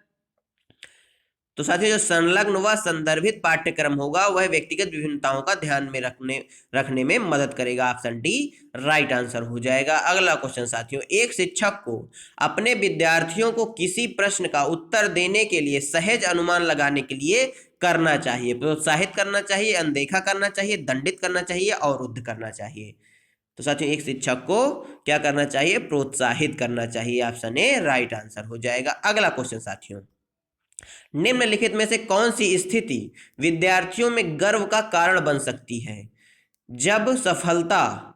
तो साथियों जो संलग्न व संदर्भित पाठ्यक्रम होगा वह व्यक्तिगत विभिन्नताओं का ध्यान में रखने में मदद करेगा। ऑप्शन डी राइट आंसर हो जाएगा। अगला क्वेश्चन साथियों, एक शिक्षक को अपने विद्यार्थियों को किसी प्रश्न का उत्तर देने के लिए सहज अनुमान लगाने के लिए करना चाहिए? प्रोत्साहित करना चाहिए, अनदेखा करना चाहिए, दंडित करना चाहिए, अवरुद्ध करना चाहिए? तो साथियों एक शिक्षक को क्या करना चाहिए? प्रोत्साहित करना चाहिए। ऑप्शन ए राइट आंसर हो जाएगा। अगला क्वेश्चन साथियों, निम्नलिखित में से कौन सी स्थिति विद्यार्थियों में गर्व का कारण बन सकती है? जब असफलता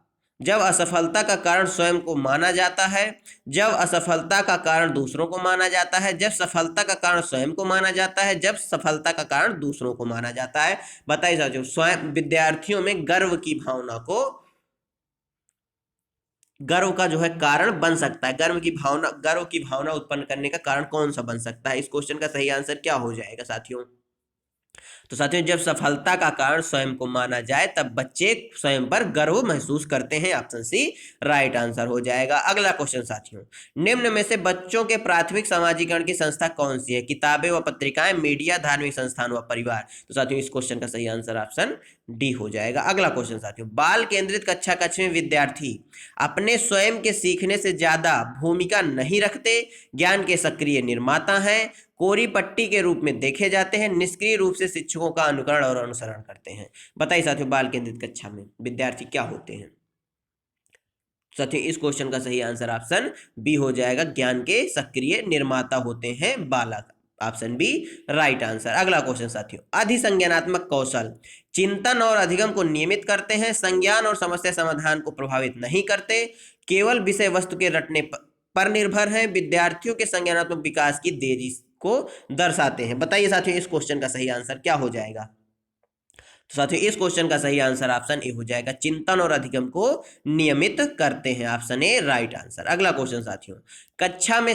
का कारण स्वयं को माना जाता है, जब असफलता का कारण दूसरों को माना जाता है, जब सफलता का कारण स्वयं को माना जाता है, जब सफलता का कारण दूसरों को माना जाता है। बताइए साथियों स्वयं विद्यार्थियों में गर्व का जो है कारण बन सकता है, गर्व की भावना उत्पन्न करने का कारण कौन सा बन सकता है? इस क्वेश्चन का सही आंसर क्या हो जाएगा साथियों? तो साथियों जब सफलता का कारण स्वयं को माना जाए तब बच्चे स्वयं पर गर्व महसूस करते हैं। ऑप्शन सी राइट आंसर हो जाएगा। अगला क्वेश्चन साथियों, निम्न में से बच्चों के प्राथमिक समाजीकरण की संस्था कौन सी है? किताबें व पत्रिकाएं, मीडिया, धार्मिक संस्थान व परिवार? तो साथियों इस क्वेश्चन का सही आंसर ऑप्शन डी हो जाएगा। अगला क्वेश्चन साथियों, बाल केंद्रित कक्षा कक्ष में विद्यार्थी अपने स्वयं के सीखने से ज्यादा भूमिका नहीं रखते, ज्ञान के सक्रिय निर्माता हैं, कोरी पट्टी के रूप में देखे जाते हैं, निष्क्रिय रूप से शिक्षकों का अनुकरण और अनुसरण करते हैं? बताइए साथियों बाल केंद्रित कक्षा में विद्यार्थी क्या होते हैं? साथियों इस क्वेश्चन का सही आंसर ऑप्शन बी हो जाएगा, ज्ञान के सक्रिय निर्माता होते हैं बालक। Option B right answer. अगला क्वेश्चन साथियों, अधिसंज्ञानात्मक कौशल चिंतन और अधिगम को नियमित करते हैं, संज्ञान और समस्या समाधान को प्रभावित नहीं करते, केवल विषय वस्तु के रटने पर निर्भर हैं, विद्यार्थियों के संज्ञानात्मक विकास की देरी को दर्शाते हैं। बताइए साथियों इस क्वेश्चन का सही आंसर क्या हो जाएगा? तो साथियों इस क्वेश्चन का सही आंसर ऑप्शन ए हो जाएगा, चिंतन और अधिगम को नियमित करते हैं, ऑप्शन ए राइट आंसर। अगला क्वेश्चन साथियों, कक्षा में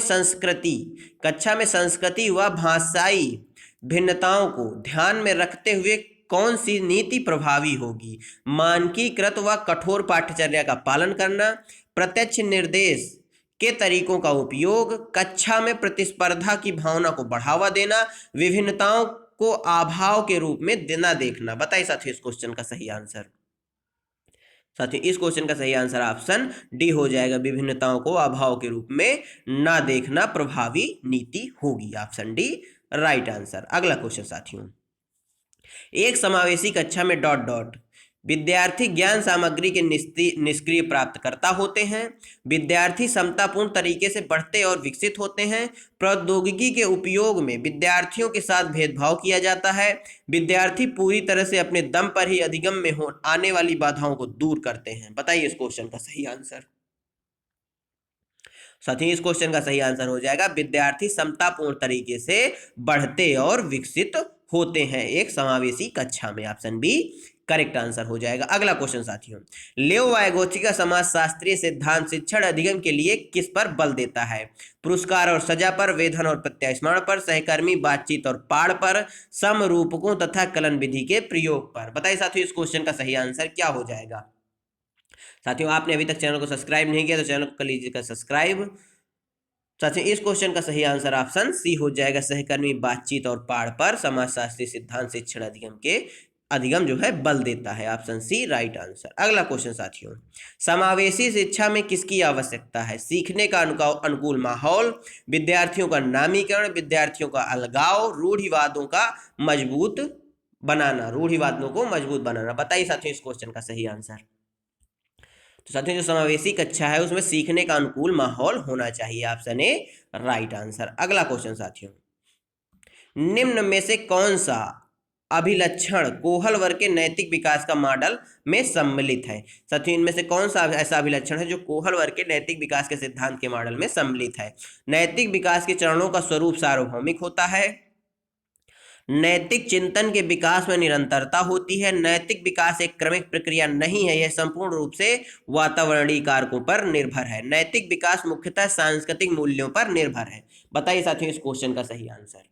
संस्कृति व भाषाई भिन्नताओं को ध्यान में रखते हुए कौन सी नीति प्रभावी होगी? मानकीकृत व कठोर पाठ्यचर्या का पालन करना, प्रत्यक्ष निर्देश के तरीकों का उपयोग, कक्षा में प्रतिस्पर्धा की भावना को बढ़ावा देना, विभिन्नताओं को अभाव के रूप में देना देखना। बताइए साथियों इस क्वेश्चन का सही आंसर। साथियों इस क्वेश्चन का सही आंसर ऑप्शन डी हो जाएगा, विभिन्नताओं को अभाव के रूप में ना देखना प्रभावी नीति होगी, ऑप्शन डी राइट आंसर। अगला क्वेश्चन साथियों, एक समावेशी कक्षा में डॉट डॉट विद्यार्थी ज्ञान सामग्री के निष्क्रिय प्राप्तकर्ता होते हैं, विद्यार्थी समतापूर्ण तरीके से बढ़ते और विकसित होते हैं, प्रौद्योगिकी के उपयोग में विद्यार्थियों के साथ भेदभाव किया जाता है, विद्यार्थी पूरी तरह से अपने दम पर ही अधिगम में आने वाली बाधाओं को दूर करते हैं। बताइए इस क्वेश्चन का सही आंसर। साथियों इस क्वेश्चन का सही आंसर हो जाएगा, विद्यार्थी समतापूर्ण तरीके से बढ़ते और विकसित होते हैं एक समावेशी कक्षा में, ऑप्शन बी करेक्ट आंसर हो जाएगा। अगला क्वेश्चन साथियों, लेओ वाइगोत्स्की का समाजशास्त्रीय सिद्धांत शिक्षण अधिगम के लिए किस पर बल देता है? पुरस्कार और सजा पर, वेधन और प्रत्यास्मरण पर, सहकर्मी बातचीत और पाड़ पर, समरूपकों तथा कलन विधि के प्रयोग पर। बताइए साथियों इस क्वेश्चन का सही आंसर क्या हो जाएगा। साथियों आपने अभी तक चैनल को सब्सक्राइब नहीं किया तो चैनल को कर लीजिएगा सब्सक्राइब। साथियों इस क्वेश्चन का सही आंसर ऑप्शन सी हो जाएगा, सहकर्मी बातचीत और पाड़ पर समाजशास्त्री सिद्धांत शिक्षण अधिगम जो है बल देता है, ऑप्शन सी राइट आंसर। अगला क्वेश्चन साथियों, समावेशी शिक्षा में किसकी आवश्यकता है? सीखने का अनुकूल माहौल, विद्यार्थियों का नामीकरण, विद्यार्थियों का अलगाव, रूढ़िवादों को मजबूत बनाना। बताइए साथियों इस क्वेश्चन का सही आंसर। तो साथियों जो समावेशी कक्षा है उसमें सीखने का अनुकूल माहौल होना चाहिए, ऑप्शन ए राइट आंसर। अगला क्वेश्चन साथियों, निम्न में से कौन सा अभिलक्षण कोहल वर्ग के नैतिक विकास का मॉडल में सम्मिलित है? साथियों इनमें से कौन सा ऐसा अभिलक्षण है जो कोहल वर्ग के नैतिक विकास के सिद्धांत के मॉडल में सम्मिलित है? नैतिक विकास के चरणों का स्वरूप सार्वभौमिक होता है, नैतिक चिंतन के विकास में निरंतरता होती है, नैतिक विकास एक क्रमिक प्रक्रिया नहीं है, यह संपूर्ण रूप से वातावरणीय कारकों पर निर्भर है, नैतिक विकास मुख्यतः सांस्कृतिक मूल्यों पर निर्भर है। बताइए साथियों इस क्वेश्चन का सही आंसर।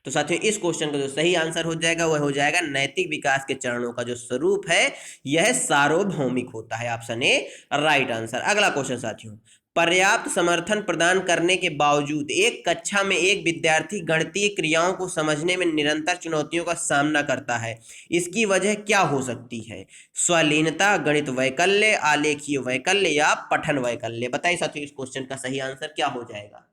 तो साथियों इस क्वेश्चन का जो सही आंसर हो जाएगा वह हो जाएगा, नैतिक विकास के चरणों का जो स्वरूप है यह सार्वभौमिक होता है, ऑप्शन ए राइट आंसर। अगला क्वेश्चन साथियों, पर्याप्त समर्थन प्रदान करने के बावजूद एक कक्षा में एक विद्यार्थी गणितीय क्रियाओं को समझने में निरंतर चुनौतियों का सामना करता है, इसकी वजह क्या हो सकती है? स्वलीनता, गणित वैकल्य, आलेखीय वैकल्य या पठन वैकल्य। बताइए साथियों इस क्वेश्चन का सही आंसर क्या हो जाएगा।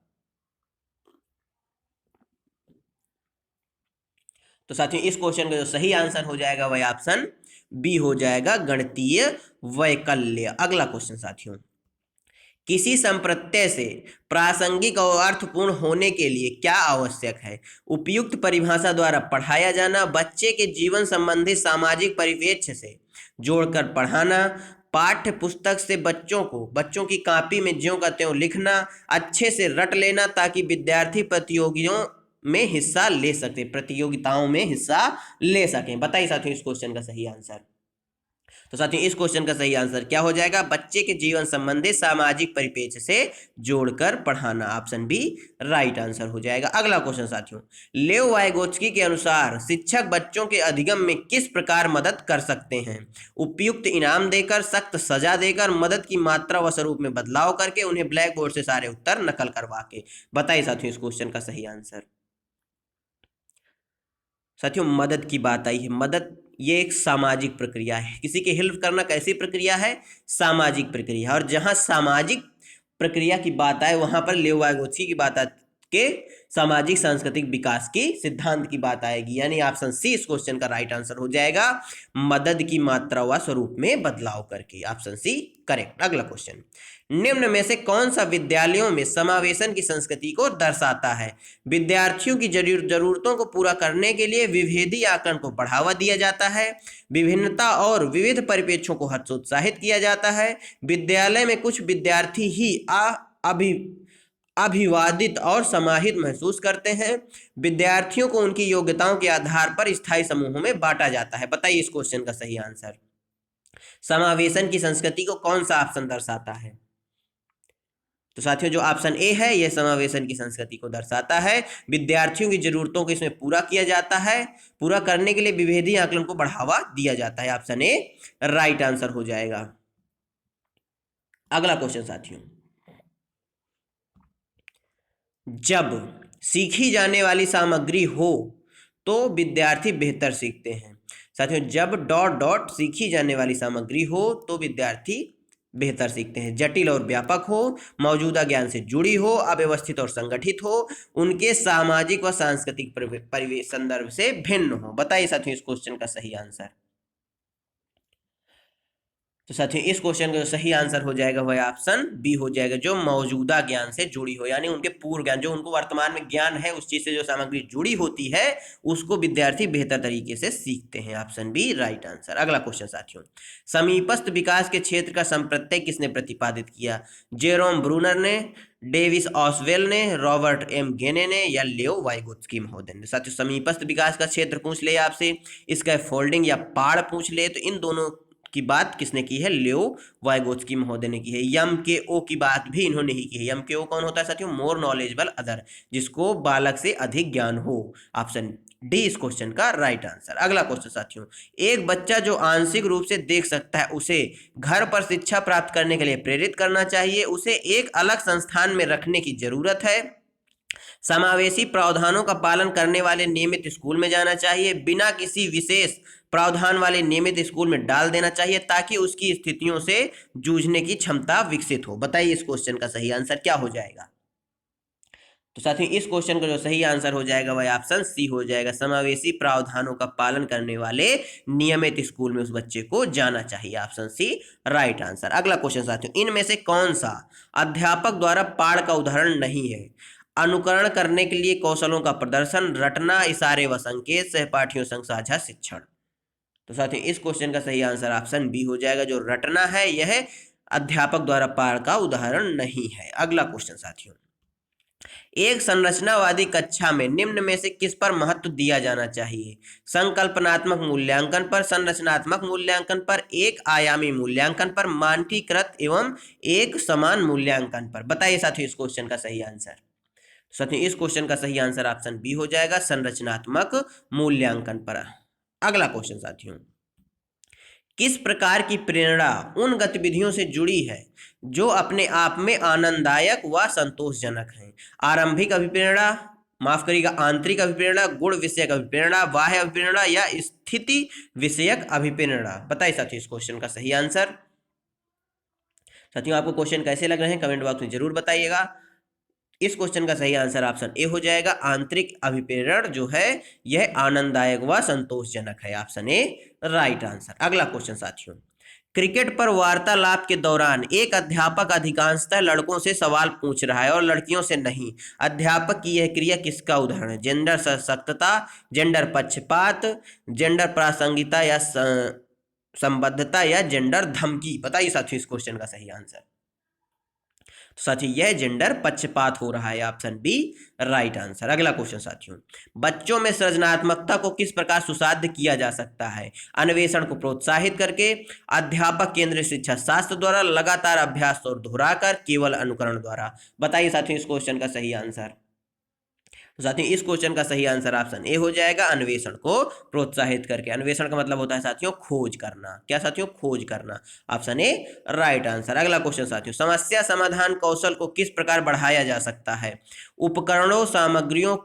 तो साथियों इस क्वेश्चन का जो सही आंसर हो जाएगा वह ऑप्शन बी हो जाएगा, गणितीय वैकल्य। अगला क्वेश्चन साथियों, किसी संप्रत्यय से प्रासंगिक और अर्थपूर्ण होने के लिए क्या आवश्यक है? उपयुक्त परिभाषा द्वारा पढ़ाया जाना, बच्चे के जीवन संबंधी सामाजिक परिप्रेक्ष्य से जोड़कर पढ़ाना, पाठ्य पुस्तक से बच्चों की कॉपी में ज्यों का त्यों लिखना, अच्छे से रट लेना ताकि विद्यार्थी प्रतियोगिताओं में हिस्सा ले सकें। बताइए साथियों इस क्वेश्चन का सही आंसर। तो साथियों इस क्वेश्चन का सही आंसर क्या हो जाएगा? बच्चे के जीवन संबंधी सामाजिक परिप्रेक्ष्य से जोड़कर पढ़ाना, ऑप्शन बी राइट आंसर हो जाएगा। अगला क्वेश्चन साथियों, लेओ वाइगोत्स्की के अनुसार शिक्षक बच्चों के अधिगम में किस प्रकार मदद कर सकते हैं? उपयुक्त इनाम देकर, सख्त सजा देकर, मदद की मात्रा व स्वरूप में बदलाव करके, उन्हें ब्लैक बोर्ड से सारे उत्तर नकल करवा के। बताइए साथियों इस क्वेश्चन का सही आंसर। साथियों मदद की बात आई है, मदद ये एक सामाजिक प्रक्रिया है, किसी की हेल्प करना कैसी प्रक्रिया है? सामाजिक प्रक्रिया। और जहां सामाजिक प्रक्रिया की बात आए वहां पर लेओ वाइगोत्स्की की बात के सामाजिक सांस्कृतिक विकास की सिद्धांत की बात आएगी, यानी ऑप्शन सी इस क्वेश्चन का राइट आंसर हो जाएगा, मदद की मात्रा व स्वरूप में बदलाव करके, ऑप्शन सी करेक्ट। अगला क्वेश्चन, निम्न में से कौन सा विद्यालयों में समावेशन की संस्कृति को दर्शाता है? विद्यार्थियों की जरूरतों को पूरा करने के लिए विभेदी आकलन को बढ़ावा दिया जाता है, विभिन्नता और विविध परिप्रेक्ष्यों को हतोत्साहित किया जाता है, विद्यालय में कुछ विद्यार्थी ही अभिवादित और समाहित महसूस करते हैं। विद्यार्थियों को उनकी योग्यताओं के आधार पर स्थायी समूहों में बांटा जाता है। बताइए इस क्वेश्चन का सही आंसर। समावेशन की संस्कृति को कौन सा ऑप्शन दर्शाता है? तो साथियों जो ऑप्शन ए है यह समावेशन की संस्कृति को दर्शाता है। विद्यार्थियों की जरूरतों को इसमें पूरा किया जाता है, पूरा करने के लिए विभेदीय आकलन को बढ़ावा दिया जाता है। ऑप्शन ए राइट आंसर हो जाएगा। अगला क्वेश्चन साथियों, जब सीखी जाने वाली सामग्री हो तो विद्यार्थी बेहतर सीखते हैं। साथियों जब डॉट डॉट सीखी जाने वाली सामग्री हो तो विद्यार्थी बेहतर सीखते हैं। जटिल और व्यापक हो, मौजूदा ज्ञान से जुड़ी हो, अव्यवस्थित और संगठित हो, उनके सामाजिक व सांस्कृतिक परिवेश संदर्भ से भिन्न हो। बताइए साथियों इस क्वेश्चन का सही आंसर। तो साथियों इस क्वेश्चन का जो सही आंसर हो जाएगा वह ऑप्शन बी हो जाएगा, जो मौजूदा ज्ञान से जुड़ी हो, यानी उनके पूर्व ज्ञान, जो उनको वर्तमान में ज्ञान है उस चीज से जो सामग्री जुड़ी होती है उसको विद्यार्थी बेहतर तरीके से सीखते हैं। Option B right answer. अगला क्वेश्चन साथियों, समीपस्थ विकास के क्षेत्र का संप्रत्यय किसने प्रतिपादित किया? जेरोम ब्रूनर ने, डेविस ऑसवेल ने, रॉबर्ट एम गेने ने या लियो वाइगोत्स्की महोदय ने? साथियों समीपस्थ विकास का क्षेत्र पूछ ले आपसे, इसका फोल्डिंग या पाड़ पूछ ले, तो इन दोनों की बात किसने की है? लियो वाइगोत्स्की महोदय ने की है। यम के ओ की बात भी इन्होंने ही की है। यम के ओ कौन होता है साथियों? मोर नॉलेजेबल अदर, जिसको बालक से अधिक ज्ञान हो। ऑप्शन डी इस क्वेश्चन का राइट आंसर। अगला क्वेश्चन साथियों, एक बच्चा जो आंशिक रूप से देख सकता है उसे घर पर शिक्षा प्राप्त करने के लिए प्रेरित करना चाहिए, उसे एक अलग संस्थान में रखने की जरूरत है, समावेशी प्रावधानों का पालन करने वाले नियमित स्कूल में जाना चाहिए, बिना किसी विशेष प्रावधान वाले नियमित स्कूल में डाल देना चाहिए ताकि उसकी स्थितियों से जूझने की क्षमता विकसित हो। बताइए इस क्वेश्चन का सही आंसर क्या हो जाएगा? तो साथियों इस क्वेश्चन का जो सही आंसर हो जाएगा वह ऑप्शन सी हो जाएगा, समावेशी प्रावधानों का पालन करने वाले नियमित स्कूल में उस बच्चे को जाना चाहिए। Option C right answer. अगला क्वेश्चन साथियों, इनमें से कौन सा अध्यापक द्वारा पाठ का उदाहरण नहीं है? अनुकरण करने के लिए कौशलों का प्रदर्शन, रटना, इशारे व संकेत, सहपाठियों संग साझा शिक्षण। तो साथियों इस क्वेश्चन का सही आंसर ऑप्शन बी हो जाएगा, जो रटना है यह अध्यापक द्वारा पाठ का उदाहरण नहीं है। अगला क्वेश्चन साथियों, एक संरचनावादी कक्षा में निम्न में से किस पर महत्व दिया जाना चाहिए? संकल्पनात्मक मूल्यांकन पर, संरचनात्मक मूल्यांकन पर, एक आयामी मूल्यांकन पर, मानकीकृत एवं एक समान मूल्यांकन पर? बताइए साथियों इस क्वेश्चन का सही आंसर। साथियों इस क्वेश्चन का सही आंसर ऑप्शन बी हो जाएगा, संरचनात्मक मूल्यांकन पर। अगला क्वेश्चन साथियों, किस प्रकार की प्रेरणा उन गतिविधियों से जुड़ी है जो अपने आप में आनंददायक व संतोषजनक हैं? आरंभिक अभिप्रेरणा, माफ करिएगा आंतरिक अभिप्रेरणा, गुण विषयक अभिप्रेरणा, बाह्य अभिप्रेरणा या स्थिति विषयक अभिप्रेरणा? बताइए साथियों इस क्वेश्चन का सही आंसर। साथियों आपको क्वेश्चन कैसे लग रहे हैं कमेंट बॉक्स में जरूर बताइएगा। इस क्वेश्चन का सही आंसर ऑप्शन ए हो जाएगा, आंतरिक अभिप्रेरण जो है यह आनंददायक व संतोषजनक है। Option A right answer. अगला क्वेश्चन साथियों, क्रिकेट पर वार्तालाप के दौरान एक अध्यापक अधिकांशतः लड़कों से सवाल पूछ रहा है और लड़कियों से नहीं। अध्यापक की यह क्रिया किसका उदाहरण है? जेंडर सशक्तता, जेंडर पक्षपात, जेंडर प्रासंगिकता या संबद्धता या जेंडर धमकी? बताइए साथियों इस क्वेश्चन का सही आंसर। तो साथियों यह जेंडर पक्षपात हो रहा है। Option B right answer. अगला क्वेश्चन साथियों, बच्चों में सृजनात्मकता को किस प्रकार सुसाध्य किया जा सकता है? अन्वेषण को प्रोत्साहित करके, अध्यापक केंद्रित शिक्षा शास्त्र द्वारा, लगातार अभ्यास और दोहराकर, केवल अनुकरण द्वारा? बताइए साथियों इस क्वेश्चन का सही आंसर। तो साथियों इस क्वेश्चन का सही आंसर ऑप्शन ए हो जाएगा, अन्वेषण को प्रोत्साहित करके। अन्वेषण का मतलब होता है साथियों खोज करना। क्या साथियों? खोज करना। Option A right answer. अगला क्वेश्चन साथियों, समस्या समाधान कौशल को किस प्रकार बढ़ाया जा सकता है? उपकरणों, सामग्रियों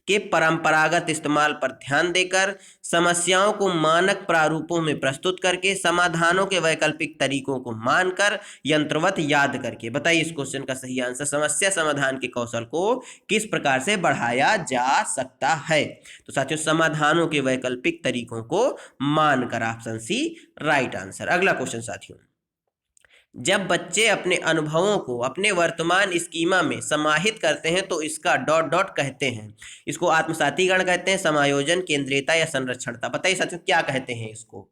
के परंपरागत इस्तेमाल पर ध्यान देकर, समस्याओं को मानक प्रारूपों में प्रस्तुत करके, समाधानों के वैकल्पिक तरीकों को मानकर, यंत्रवत याद करके? बताइए इस क्वेश्चन का सही आंसर। समस्या समाधान के कौशल को किस प्रकार से बढ़ाया जा सकता है? तो साथियों समाधानों के वैकल्पिक तरीकों को मानकर। Option C right answer. अगला क्वेश्चन साथियों, जब बच्चे अपने अनुभवों को अपने वर्तमान स्कीमा में समाहित करते हैं तो इसका डॉट डॉट कहते हैं। इसको आत्मसातीकरण कहते हैं, समायोजन, केंद्रीयता या संरक्षणता? बताइए साथियों क्या कहते हैं इसको?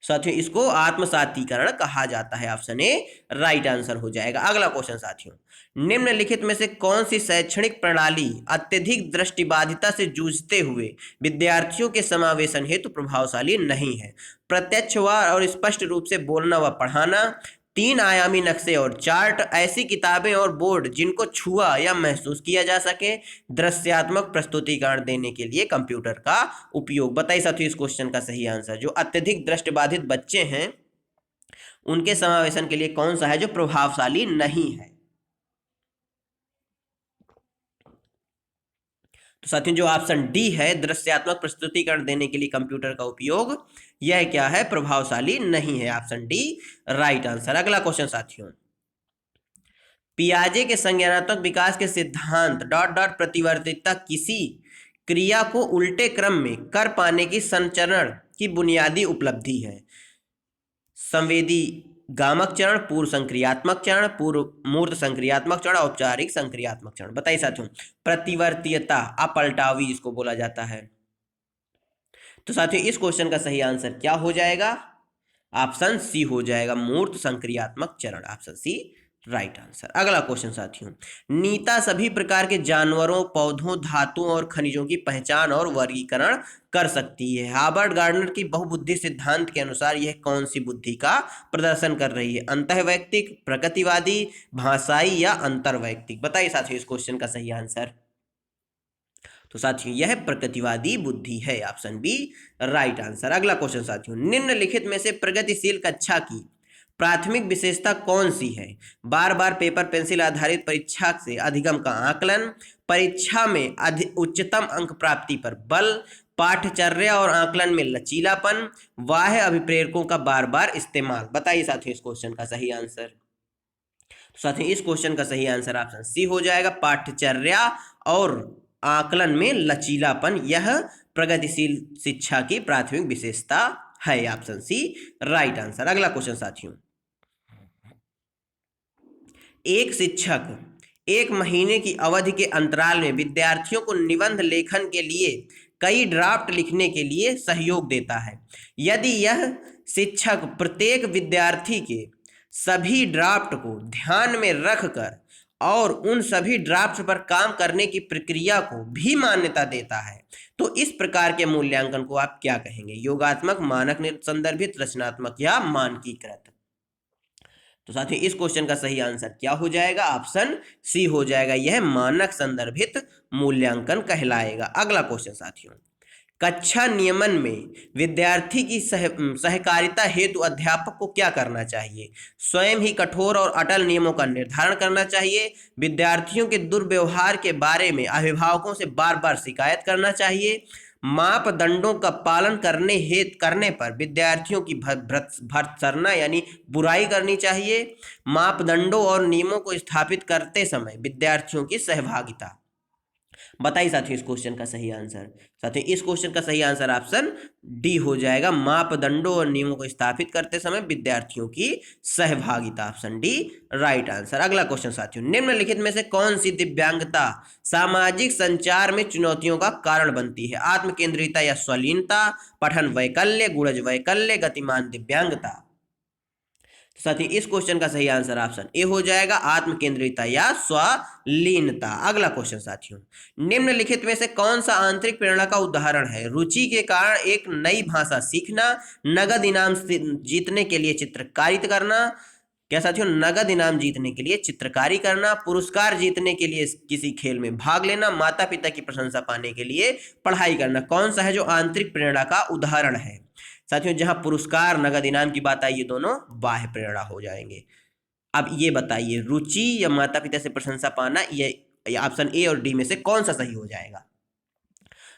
साथियों इसको आत्मसातीकरण कहा जाता है। ऑप्शन ए राइट आंसर हो जाएगा। अगला क्वेश्चन साथियों, निम्नलिखित में से कौन सी शैक्षणिक प्रणाली अत्यधिक दृष्टिबाधिता से जूझते हुए विद्यार्थियों के समावेशन हेतु प्रभावशाली नहीं है? प्रत्यक्ष व और स्पष्ट रूप से बोलना व पढ़ाना, तीन आयामी नक्शे और चार्ट, ऐसी किताबें और बोर्ड जिनको छुआ या महसूस किया जा सके, दृश्यात्मक प्रस्तुतिकरण देने के लिए कंप्यूटर का उपयोग। बताइए साथियों इस क्वेश्चन का सही आंसर। जो अत्यधिक दृष्टिबाधित बच्चे हैं उनके समावेशन के लिए कौन सा है जो प्रभावशाली नहीं है? तो साथियों जो ऑप्शन डी है, दृश्यात्मक प्रस्तुतिकरण देने के लिए कंप्यूटर का उपयोग, यह क्या है? प्रभावशाली नहीं है। Option D right answer. अगला क्वेश्चन साथियों, पियाजे के संज्ञानात्मक विकास के सिद्धांत डॉट डॉट प्रतिवर्तिता किसी क्रिया को उल्टे क्रम में कर पाने की संचरण की बुनियादी उपलब्धि है? संवेदी गामक चरण, पूर्व संक्रियात्मक चरण, पूर्व मूर्त संक्रियात्मक चरण, औपचारिक संक्रियात्मक चरण। बताइए साथियों, प्रतिवर्तीयता अपलटावी इसको बोला जाता है। तो साथियों इस क्वेश्चन का सही आंसर क्या हो जाएगा? ऑप्शन सी हो जाएगा, मूर्त संक्रियात्मक चरण। Option C right answer. अगला क्वेश्चन साथियों, नीता सभी प्रकार के जानवरों, पौधों, धातुओं और खनिजों की पहचान और वर्गीकरण कर सकती है। हार्वर्ड गार्डनर की बहुबुद्धि सिद्धांत के अनुसार यह कौन सी बुद्धि का प्रदर्शन कर रही है? अंतःवैयक्तिक, प्रकृतिवादी, भाषाई या अंतर्वैयक्तिक? बताइए साथियों इस क्वेश्चन का सही आंसर। तो साथियों यह प्रकृतिवादी बुद्धि है। Option B right answer. अगला क्वेश्चन साथियों, निम्नलिखित में से प्रगतिशील कक्षा की प्राथमिक विशेषता कौन सी है? बार बार पेपर पेंसिल आधारित परीक्षा से अधिगम का आकलन, परीक्षा में उच्चतम अंक प्राप्ति पर बल, पाठचर्या और आकलन में लचीलापन, बाह्य अभिप्रेरकों का बार बार इस्तेमाल। बताइए साथियों इस क्वेश्चन का सही आंसर। तो साथियों इस क्वेश्चन का सही आंसर ऑप्शन सी हो जाएगा, पाठचर्या और आकलन में लचीलापन, यह प्रगतिशील शिक्षा की प्राथमिक विशेषता है। Option C right answer. अगला क्वेश्चन साथियों, एक शिक्षक एक महीने की अवधि के अंतराल में विद्यार्थियों को निबंध लेखन के लिए कई ड्राफ्ट लिखने के लिए सहयोग देता है। यदि यह शिक्षक प्रत्येक विद्यार्थी के सभी ड्राफ्ट को ध्यान में रखकर और उन सभी ड्राफ्ट पर काम करने की प्रक्रिया को भी मान्यता देता है तो इस प्रकार के मूल्यांकन को आप क्या कहेंगे? योगात्मक, मानक संदर्भित, रचनात्मक या मानकीकृत? तो साथियों इस क्वेश्चन का सही आंसर क्या हो जाएगा? ऑप्शन सी हो जाएगा, यह मानक संदर्भित मूल्यांकन कहलाएगा। अगला क्वेश्चन साथियों, कक्षा नियमन में विद्यार्थी की सहकारिता हेतु अध्यापक को क्या करना चाहिए? स्वयं ही कठोर और अटल नियमों का निर्धारण करना चाहिए, विद्यार्थियों के दुर्व्यवहार के बारे में अभिभावकों से बार बार शिकायत करना चाहिए, मापदंडों का पालन करने पर विद्यार्थियों की भर्त्सना यानी बुराई करनी चाहिए, मापदंडों और नियमों को स्थापित करते समय विद्यार्थियों की सहभागिता। बताइए साथियों इस क्वेश्चन का सही आंसर। साथियों इस क्वेश्चन का सही आंसर ऑप्शन डी हो जाएगा, मापदंडों और नियमों को स्थापित करते समय विद्यार्थियों की सहभागिता। Option D right answer. अगला क्वेश्चन साथियों, निम्नलिखित में से कौन सी दिव्यांगता सामाजिक संचार में चुनौतियों का कारण बनती है? आत्म केंद्रिता या स्वलीनता, पठन वैकल्य, गुणज वैकल्य, गतिमान दिव्यांगता? साथियों इस क्वेश्चन का सही आंसर ऑप्शन ए हो जाएगा, आत्म केंद्रिता या स्वलीनता। अगला क्वेश्चन साथियों, निम्नलिखित में से कौन सा आंतरिक प्रेरणा का उदाहरण है? रुचि के कारण एक नई भाषा सीखना, नगद इनाम जीतने के लिए चित्रकारी करना, क्या साथियों? नगद इनाम जीतने के लिए चित्रकारी करना, पुरस्कार जीतने के लिए किसी खेल में भाग लेना, माता पिता की प्रशंसा पाने के लिए पढ़ाई करना। कौन सा है जो आंतरिक प्रेरणा का उदाहरण है? साथियों जहां पुरस्कार, नगद इनाम की बात आई, ये दोनों बाह्य प्रेरणा हो जाएंगे। अब ये बताइए, रुचि या माता पिता से प्रशंसा पाना, ये ऑप्शन ए और डी में से कौन सा सही हो जाएगा?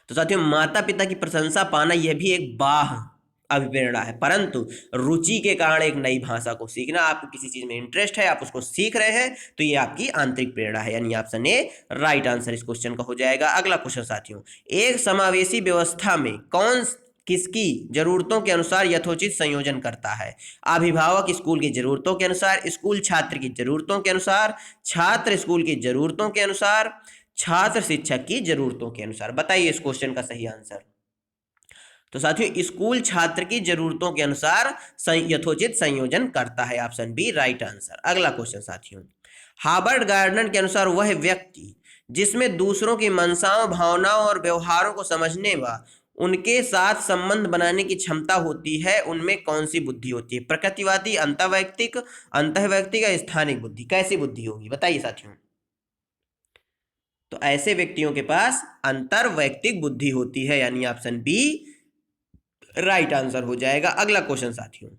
तो साथियों माता पिता की प्रशंसा पाना यह भी एक बाह्य अभिप्रेरणा है, परंतु रुचि के कारण एक नई भाषा को सीखना, आपको किसी चीज में इंटरेस्ट है, आप उसको सीख रहे हैं, तो ये आपकी आंतरिक प्रेरणा है, यानी ऑप्शन ए राइट आंसर इस क्वेश्चन का हो जाएगा। अगला क्वेश्चन साथियों, एक समावेशी व्यवस्था में कौन किसकी जरूरतों के अनुसार यथोचित संयोजन करता है? अभिभावक स्कूल की जरूरतों के अनुसार, स्कूल छात्र की जरूरतों के अनुसार, छात्र स्कूल की जरूरतों के अनुसार, छात्र शिक्षक की जरूरतों के अनुसार? बताइए इस क्वेश्चन का सही आंसर। तो साथियों स्कूल छात्र की जरूरतों के अनुसार यथोचित संयोजन करता है, ऑप्शन बी राइट आंसर। अगला क्वेश्चन साथियों, हार्वर्ड गार्डनर के अनुसार वह व्यक्ति जिसमें दूसरों की मंशाओं, भावनाओं और व्यवहारों को समझने व उनके साथ संबंध बनाने की क्षमता होती है, उनमें कौन सी बुद्धि होती है? प्रकृतिवादी, अंतर्वैयक्तिक, अंतर्वैयक्तिक या स्थानिक बुद्धि? कैसी बुद्धि होगी बताइए साथियों। तो ऐसे व्यक्तियों के पास अंतर्वैयक्तिक बुद्धि होती है, यानी ऑप्शन बी राइट आंसर हो जाएगा। अगला क्वेश्चन साथियों,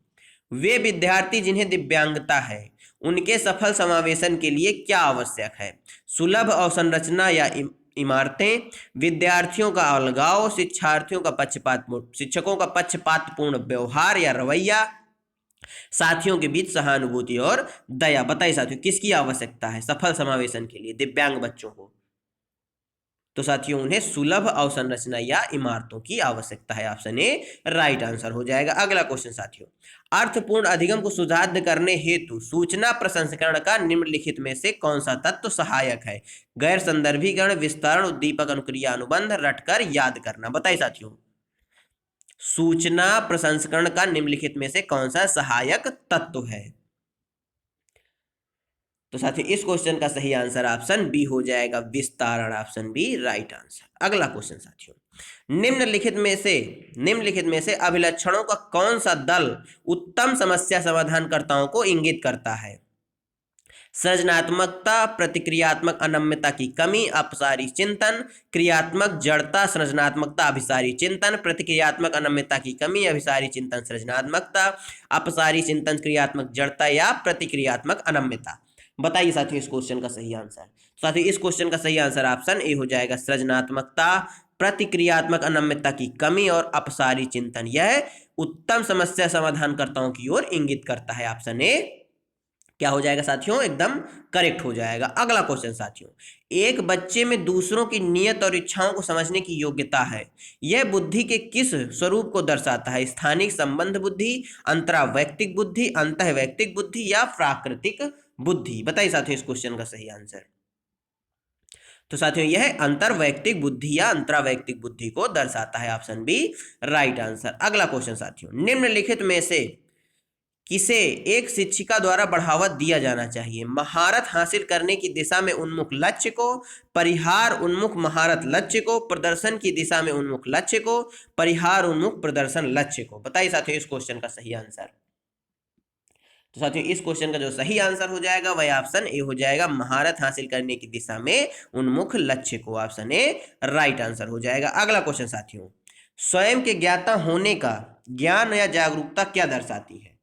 वे विद्यार्थी जिन्हें दिव्यांगता है उनके सफल समावेशन के लिए क्या आवश्यक है? सुलभ अवसंरचना या इमारतें, विद्यार्थियों का अलगाव, शिक्षकों का पक्षपातपूर्ण व्यवहार या रवैया, साथियों के बीच सहानुभूति और दया? बताइए साथियों किसकी आवश्यकता है सफल समावेशन के लिए दिव्यांग बच्चों को? तो साथियों उन्हें सुलभ अवसंरचना या इमारतों की आवश्यकता है, ऑप्शन ए राइट आंसर हो जाएगा। अगला क्वेश्चन साथियों, अर्थपूर्ण अधिगम को सुदृढ़ करने हेतु सूचना प्रसंस्करण का निम्नलिखित में से कौन सा तत्व सहायक है? गैर संदर्भीकरण, विस्तारण, उद्दीपक, अनुक्रिया, अनुबंध, रटकर याद करना? बताइए साथियों सूचना प्रसंस्करण का निम्नलिखित में से कौन सा सहायक तत्व है? तो साथियों इस क्वेश्चन का सही आंसर ऑप्शन बी हो जाएगा, विस्तारण, ऑप्शन बी राइट आंसर। अगला क्वेश्चन साथियों, निम्नलिखित में से अभिलक्षणों का कौन सा दल उत्तम समस्या समाधानकर्ताओं को इंगित करता है? सृजनात्मकता, प्रतिक्रियात्मक अनम्यता की कमी, अपसारी चिंतन, क्रियात्मक जड़ता, सृजनात्मकता, अभिसारी चिंतन, प्रतिक्रियात्मक अनम्यता की कमी, अभिसारी चिंतन, सृजनात्मकता, अपसारी चिंतन, क्रियात्मक जड़ता या प्रतिक्रियात्मक अनम्यता? बताइए साथियों इस क्वेश्चन का सही आंसर। साथियों इस क्वेश्चन का सही आंसर ऑप्शन ए हो जाएगा, सृजनात्मकता, प्रतिक्रियात्मक अनम्यता की कमी और अपसारी चिंतन। यह उत्तम समस्या समाधानकर्ताओं की ओर इंगित करता है, ऑप्शन ए क्या हो जाएगा साथियों एकदम करेक्ट हो जाएगा। अगला क्वेश्चन साथियों, एक बच्चे में दूसरों की नियत और इच्छाओं को समझने की योग्यता है, यह बुद्धि के किस स्वरूप को दर्शाता है? स्थानिक संबंध बुद्धि, अंतरावैयक्तिक बुद्धि, अंतःवैयक्तिक बुद्धि या प्राकृतिक बुद्धि? बताइए साथियों इस क्वेश्चन का सही आंसर। तो साथियों यह अंतर्वैयक्तिक बुद्धि या अंतरावैयक्तिक बुद्धि को दर्शाता है, ऑप्शन बी राइट आंसर। अगला क्वेश्चन साथियों, निम्नलिखित में से किसे एक शिक्षिका द्वारा बढ़ावा दिया जाना चाहिए? महारत हासिल करने की दिशा में उन्मुख लक्ष्य को, परिहार उन्मुख महारत लक्ष्य को, प्रदर्शन की दिशा में उन्मुख लक्ष्य को, परिहार उन्मुख प्रदर्शन लक्ष्य को? बताइए साथियों इस क्वेश्चन का सही आंसर। तो साथियों इस क्वेश्चन का जो सही आंसर हो जाएगा वह ऑप्शन ए हो जाएगा, महारत हासिल करने की दिशा में उन्मुख लक्ष्य को, ऑप्शन ए राइट आंसर हो जाएगा। अगला क्वेश्चन साथियों, स्वयं के ज्ञाता होने का ज्ञान या जागरूकता क्या दर्शाती है?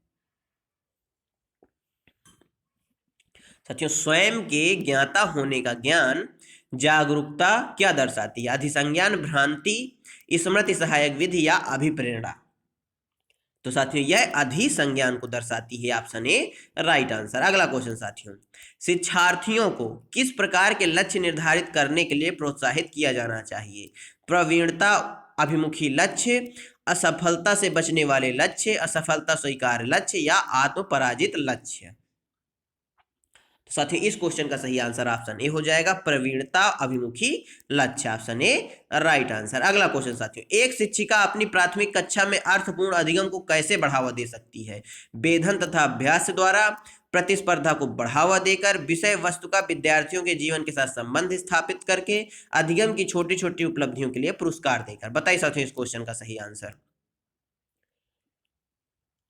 साथियों स्वयं के ज्ञाता होने का ज्ञान जागरूकता क्या दर्शाती है? अधिसंज्ञान, भ्रांति, स्मृति सहायक विधि या अभिप्रेरणा? तो साथियों यह अधिसंज्ञान को दर्शाती है, ऑप्शन ए राइट आंसर। अगला क्वेश्चन साथियों, शिक्षार्थियों को किस प्रकार के लक्ष्य निर्धारित करने के लिए प्रोत्साहित किया जाना चाहिए? प्रवीणता अभिमुखी लक्ष्य, असफलता से बचने वाले लक्ष्य, असफलता स्वीकार्य लक्ष्य या आत्म पराजित लक्ष्य? साथियों इस क्वेश्चन का सही आंसर ऑप्शन ए हो जाएगा, प्रवीणता अभिमुखी लक्ष्य, ऑप्शन ए राइट आंसर। अगला क्वेश्चन साथियों, एक शिक्षिका अपनी प्राथमिक कक्षा में अर्थपूर्ण अधिगम को कैसे बढ़ावा दे सकती है? वेधन तथा अभ्यास द्वारा, प्रतिस्पर्धा को बढ़ावा देकर, विषय वस्तु का विद्यार्थियों के जीवन के साथ संबंध स्थापित करके, अधिगम की छोटी छोटी उपलब्धियों के लिए पुरस्कार देकर? बताइए साथियों इस क्वेश्चन का सही आंसर।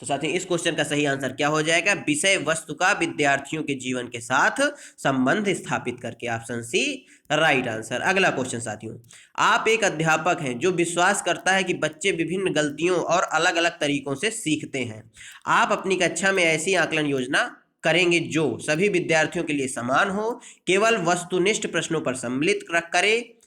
तो साथियों इस क्वेश्चन का सही आंसर क्या हो जाएगा? विषय वस्तु का विद्यार्थियों के जीवन के साथ संबंध स्थापित करके, ऑप्शन सी राइट आंसर। अगला क्वेश्चन साथियों, आप एक अध्यापक हैं जो विश्वास करता है कि बच्चे विभिन्न गलतियों और अलग अलग तरीकों से सीखते हैं। आप अपनी कक्षा में ऐसी आकलन योजना करेंगे जो सभी विद्यार्थियों के लिए समान हो, केवल वस्तुनिष्ठ प्रश्नों पर सम्मिलित करे,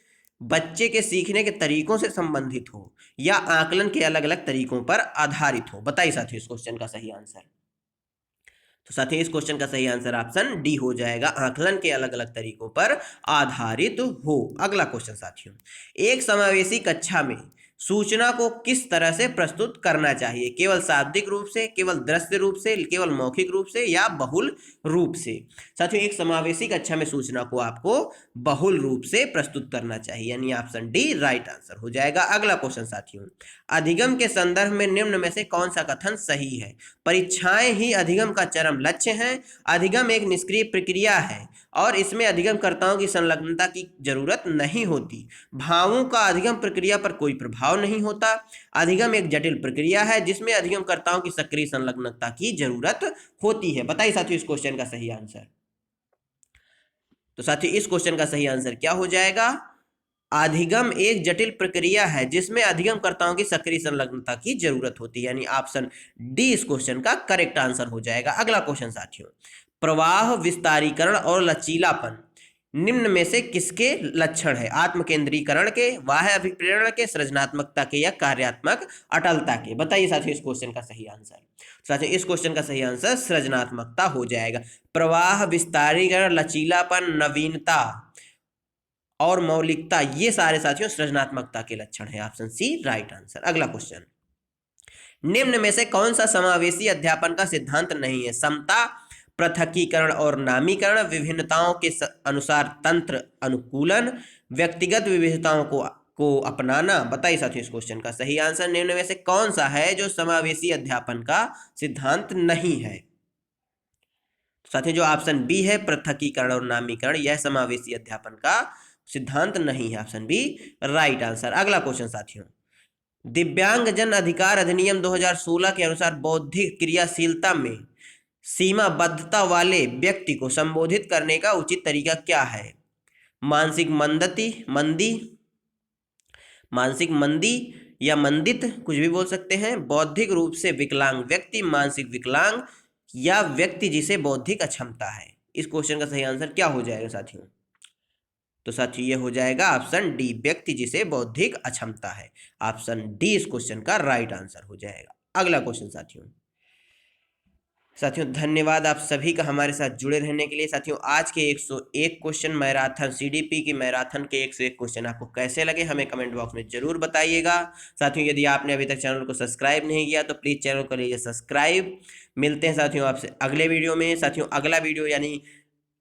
बच्चे के सीखने के तरीकों से संबंधित हो या आकलन के अलग अलग तरीकों पर आधारित हो? बताइए साथियों इस क्वेश्चन का सही आंसर। तो साथियों इस क्वेश्चन का सही आंसर ऑप्शन डी हो जाएगा, आकलन के अलग अलग तरीकों पर आधारित हो। अगला क्वेश्चन साथियों, एक समावेशी कक्षा में सूचना को किस तरह से प्रस्तुत करना चाहिए, केवल शाब्दिक रूप से, केवल दृश्य रूप से, केवल मौखिक रूप से या बहुल रूप से। साथियों एक समावेशी कक्षा में सूचना को आपको बहुल रूप से प्रस्तुत करना चाहिए, यानी ऑप्शन डी राइट आंसर हो जाएगा। अगला क्वेश्चन साथियों, अधिगम के संदर्भ में निम्न में से कौन सा कथन सही है? परीक्षाएं ही अधिगम का चरम लक्ष्य है। अधिगम एक निष्क्रिय प्रक्रिया है और इसमें अधिगमकर्ताओं की संलग्नता की जरूरत नहीं होती। भावों का अधिगम प्रक्रिया पर कोई प्रभाव नहीं होता। अधिगम एक जटिल प्रक्रिया है जिसमें अधिगमकर्ताओं की सक्रिय संलग्नता की जरूरत होती है। बताइए साथियों इस क्वेश्चन का सही आंसर। तो साथियों इस क्वेश्चन का सही आंसर क्या हो जाएगा? अधिगम एक जटिल प्रक्रिया है जिसमें अधिगमकर्ताओं की सक्रिय संलग्नता की जरूरत होती है, यानी ऑप्शन डी इस क्वेश्चन का करेक्ट आंसर हो जाएगा। अगला क्वेश्चन साथियों, प्रवाह, विस्तारीकरण और लचीलापन निम्न में से किसके लक्षण है? आत्मकेंद्रीकरण के, बाह्य अभिप्रेरण के, सृजनात्मकता के या कार्यात्मक अटलता के? बताइए साथियों इस क्वेश्चन का सही आंसर। साथियों इस क्वेश्चन का सही आंसर सृजनात्मकता हो जाएगा। प्रवाह, विस्तारीकरण, लचीलापन, नवीनता और मौलिकता ये सारे साथियों सृजनात्मकता के लक्षण है। Option C right answer. अगला क्वेश्चन, निम्न में से कौन सा समावेशी अध्यापन का सिद्धांत नहीं है? समता, पृथकीकरण और नामीकरण, विभिन्नताओं के अनुसार तंत्र अनुकूलन, व्यक्तिगत विविधताओं को अपनाना। बताइए साथियों इस क्वेश्चन का सही आंसर निम्न में से कौन सा है जो समावेशी अध्यापन का सिद्धांत नहीं है? साथियों जो ऑप्शन बी है पृथकीकरण और नामीकरण, यह समावेशी अध्यापन का सिद्धांत नहीं है। Option B right answer. अगला क्वेश्चन साथियों, दिव्यांगजन अधिकार अधिनियम 2016 के अनुसार बौद्धिक क्रियाशीलता में सीमाबद्धता वाले व्यक्ति को संबोधित करने का उचित तरीका क्या है? मानसिक मंदी या मंदित, कुछ भी बोल सकते हैं। बौद्धिक रूप से विकलांग व्यक्ति, मानसिक विकलांग या व्यक्ति जिसे बौद्धिक अक्षमता है। इस क्वेश्चन का सही आंसर क्या हो जाएगा साथियों? तो साथियों ये हो जाएगा ऑप्शन डी, व्यक्ति जिसे बौद्धिक अक्षमता है। ऑप्शन डी इस क्वेश्चन का राइट आंसर हो जाएगा। अगला क्वेश्चन साथियों धन्यवाद आप सभी का हमारे साथ जुड़े रहने के लिए। साथियों आज के 101 क्वेश्चन मैराथन सीडीपी की मैराथन के 101 क्वेश्चन आपको कैसे लगे हमें कमेंट बॉक्स में जरूर बताइएगा। साथियों यदि आपने अभी तक चैनल को सब्सक्राइब नहीं किया तो प्लीज़ चैनल को लीजिए सब्सक्राइब। मिलते हैं साथियों आपसे अगले वीडियो में। साथियों अगला वीडियो यानी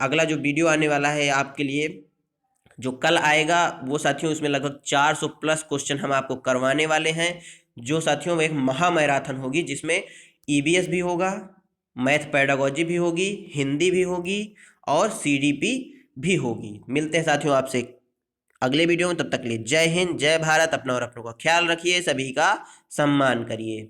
अगला जो वीडियो आने वाला है आपके लिए जो कल आएगा वो साथियों उसमें लगभग 400 प्लस क्वेश्चन हम आपको करवाने वाले हैं, जो साथियों एक महा मैराथन होगी जिसमें ईवीएस भी होगा, मैथ पेडागोजी भी होगी, हिंदी भी होगी और सीडीपी भी होगी। मिलते हैं साथियों आपसे अगले वीडियो में, तब तक के लिए जय हिंद, जय भारत। अपना और अपनों का ख्याल रखिए, सभी का सम्मान करिए।